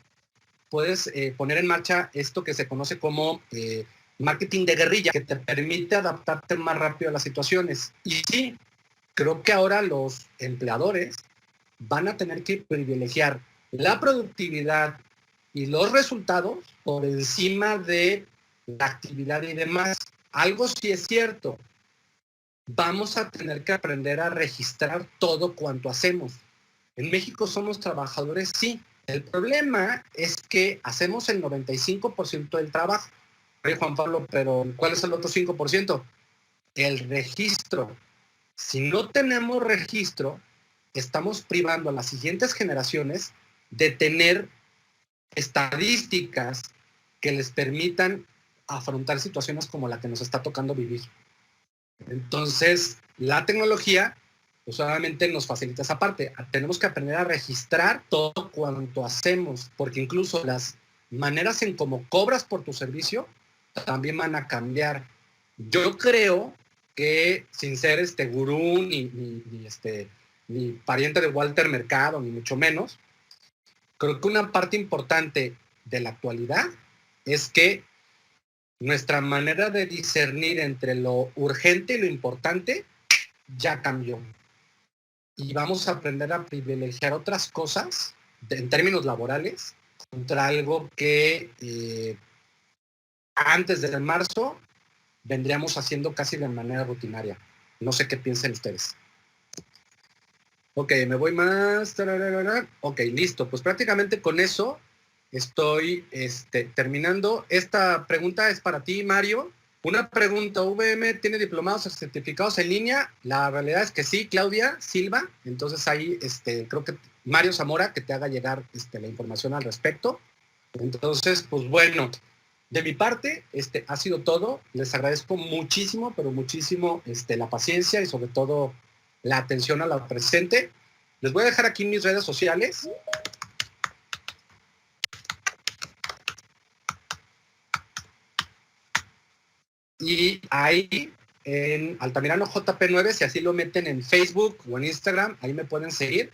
[SPEAKER 6] puedes poner en marcha esto que se conoce como marketing de guerrilla, que te permite adaptarte más rápido a las situaciones. Y sí, creo que ahora los empleadores van a tener que privilegiar la productividad y los resultados por encima de la actividad y demás. Algo sí es cierto, vamos a tener que aprender a registrar todo cuanto hacemos. En México somos trabajadores, sí. El problema es que hacemos el 95% del trabajo. Juan Pablo, pero ¿cuál es el otro 5%? El registro. Si no tenemos registro, estamos privando a las siguientes generaciones de tener estadísticas que les permitan afrontar situaciones como la que nos está tocando vivir. Entonces, la tecnología pues solamente nos facilita esa parte. Tenemos que aprender a registrar todo cuanto hacemos, porque incluso las maneras en cómo cobras por tu servicio también van a cambiar. Yo creo que, sin ser gurú ni pariente de Walter Mercado, ni mucho menos, creo que una parte importante de la actualidad es que nuestra manera de discernir entre lo urgente y lo importante ya cambió. Y vamos a aprender a privilegiar otras cosas en términos laborales contra algo que antes de marzo vendríamos haciendo casi de manera rutinaria. No sé qué piensen ustedes. Ok, me voy más. Ok, listo. Pues prácticamente con eso estoy terminando. Esta pregunta es para ti, Mario. Una pregunta, ¿VM tiene diplomados o certificados en línea? La realidad es que sí, Claudia Silva. Entonces ahí creo que Mario Zamora que te haga llegar la información al respecto. Entonces, pues bueno, de mi parte, ha sido todo. Les agradezco muchísimo, pero muchísimo la paciencia y sobre todo la atención a la presente. Les voy a dejar aquí mis redes sociales. Y ahí en Altamirano JP9, si así lo meten en Facebook o en Instagram, ahí me pueden seguir.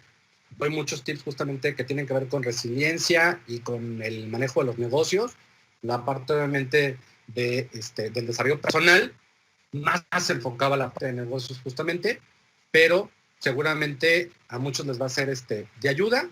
[SPEAKER 6] Doy muchos tips justamente que tienen que ver con resiliencia y con el manejo de los negocios. La parte obviamente del desarrollo personal, más enfocada a la parte de negocios justamente, pero seguramente a muchos les va a ser de ayuda.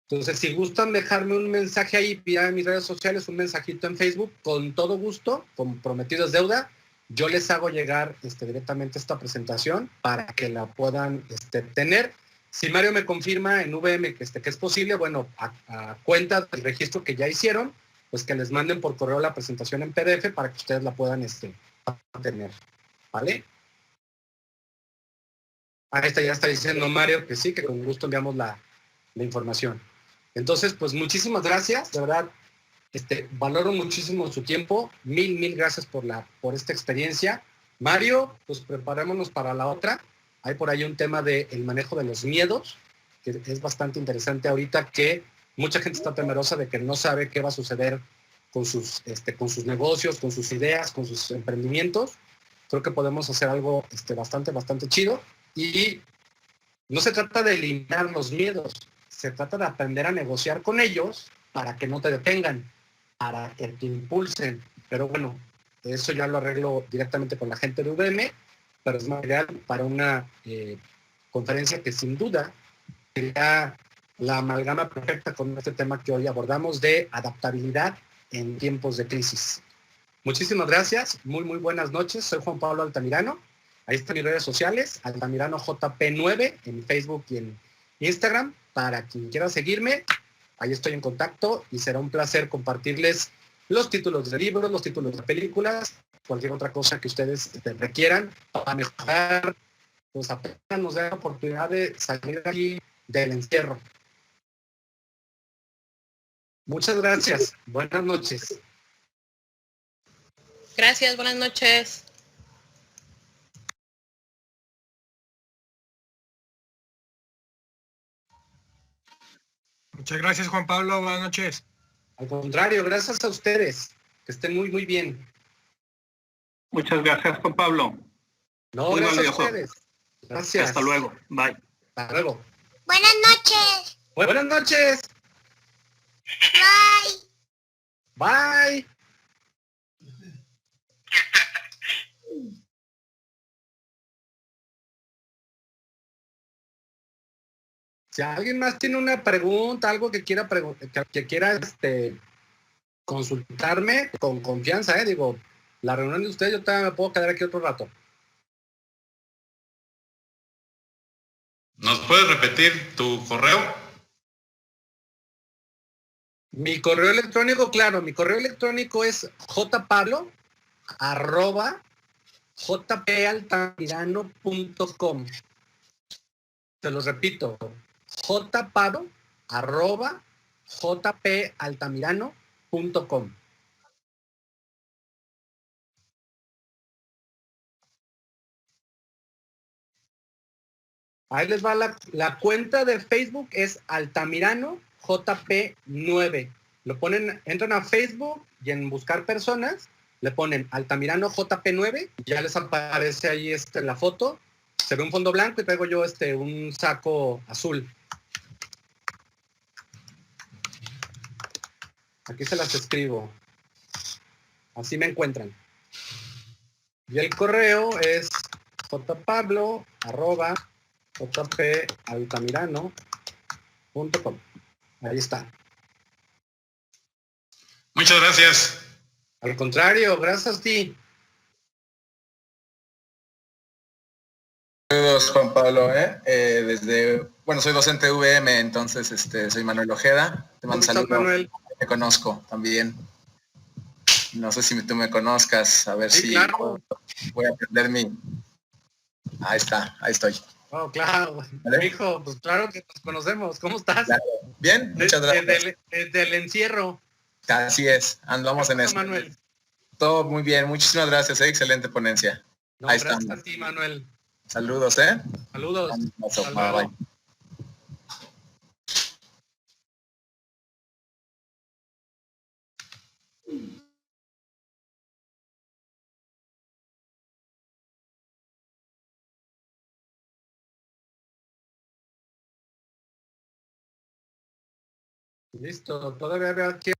[SPEAKER 6] Entonces, si gustan dejarme un mensaje ahí vía mis redes sociales, un mensajito en Facebook, con todo gusto, comprometido es deuda, yo les hago llegar directamente esta presentación para que la puedan tener. Si Mario me confirma en VM que es posible, bueno, a cuenta del registro que ya hicieron, pues que les manden por correo la presentación en PDF para que ustedes la puedan tener, ¿vale? Ahí ya está diciendo Mario que sí, que con gusto enviamos la información. Entonces, pues muchísimas gracias, de verdad, valoro muchísimo su tiempo, mil gracias por esta experiencia. Mario, pues preparémonos para la otra. Hay por ahí un tema del manejo de los miedos, que es bastante interesante ahorita, que mucha gente está temerosa de que no sabe qué va a suceder con sus negocios, con sus ideas, con sus emprendimientos. Creo que podemos hacer algo bastante chido. Y no se trata de eliminar los miedos, se trata de aprender a negociar con ellos para que no te detengan, para que te impulsen. Pero bueno, eso ya lo arreglo directamente con la gente de VM, pero es material para una conferencia que sin duda sería la amalgama perfecta con este tema que hoy abordamos de adaptabilidad en tiempos de crisis. Muchísimas gracias, muy buenas noches. Soy Juan Pablo Altamirano. Ahí están mis redes sociales, Altamirano JP9 en Facebook y en Instagram. Para quien quiera seguirme, ahí estoy en contacto y será un placer compartirles los títulos de libros, los títulos de películas, cualquier otra cosa que ustedes requieran para mejorar. Pues apenas nos da la oportunidad de salir aquí del encierro. Muchas gracias. Buenas noches.
[SPEAKER 1] Gracias, buenas noches.
[SPEAKER 11] Muchas gracias, Juan Pablo. Buenas noches.
[SPEAKER 6] Al contrario, gracias a ustedes. Que estén muy bien.
[SPEAKER 12] Muchas gracias, Juan Pablo.
[SPEAKER 6] No,
[SPEAKER 12] muy
[SPEAKER 6] gracias
[SPEAKER 12] valioso.
[SPEAKER 6] a ustedes. Gracias.
[SPEAKER 12] Hasta luego. Bye.
[SPEAKER 6] Hasta luego.
[SPEAKER 5] Buenas noches.
[SPEAKER 6] Buenas noches.
[SPEAKER 5] Bye.
[SPEAKER 6] Bye. Si alguien más tiene una pregunta, algo que quiera consultarme con confianza, digo, la reunión de ustedes, yo todavía me puedo quedar aquí otro rato.
[SPEAKER 3] ¿Nos puedes repetir tu correo?
[SPEAKER 6] Mi correo electrónico, claro, mi correo electrónico es jpablo@jpaltamirano.com. Te lo repito, jpablo@jpaltamirano.com. Ahí les va la cuenta de Facebook, es Altamirano JP9. Lo ponen, entran a Facebook y en buscar personas, le ponen Altamirano JP9, ya les aparece ahí la foto, se ve un fondo blanco y traigo yo un saco azul. Aquí se las escribo. Así me encuentran. Y el correo es jpaltamirano.com. Ahí está.
[SPEAKER 3] Muchas gracias.
[SPEAKER 6] Al contrario, gracias a ti.
[SPEAKER 13] Saludos, Juan Pablo, soy docente de VM, entonces soy Manuel Ojeda. Te mando saludos.
[SPEAKER 6] Manuel.
[SPEAKER 13] Te conozco también. No sé si tú me conozcas, a ver
[SPEAKER 6] sí,
[SPEAKER 13] si
[SPEAKER 6] claro.
[SPEAKER 13] Voy a aprender Ahí está, ahí estoy.
[SPEAKER 6] Oh, claro. ¿Vale? Hijo, pues claro que nos conocemos. ¿Cómo estás?
[SPEAKER 13] Claro. Bien, muchas gracias.
[SPEAKER 6] Desde el encierro.
[SPEAKER 13] Así es, andamos en eso.
[SPEAKER 6] Manuel.
[SPEAKER 13] Todo muy bien, muchísimas gracias, excelente ponencia.
[SPEAKER 6] No,
[SPEAKER 13] ahí
[SPEAKER 6] gracias
[SPEAKER 13] estamos.
[SPEAKER 6] a ti, Manuel.
[SPEAKER 13] Saludos,
[SPEAKER 6] Saludos.
[SPEAKER 13] Bye.
[SPEAKER 6] Listo, todavía veo aquí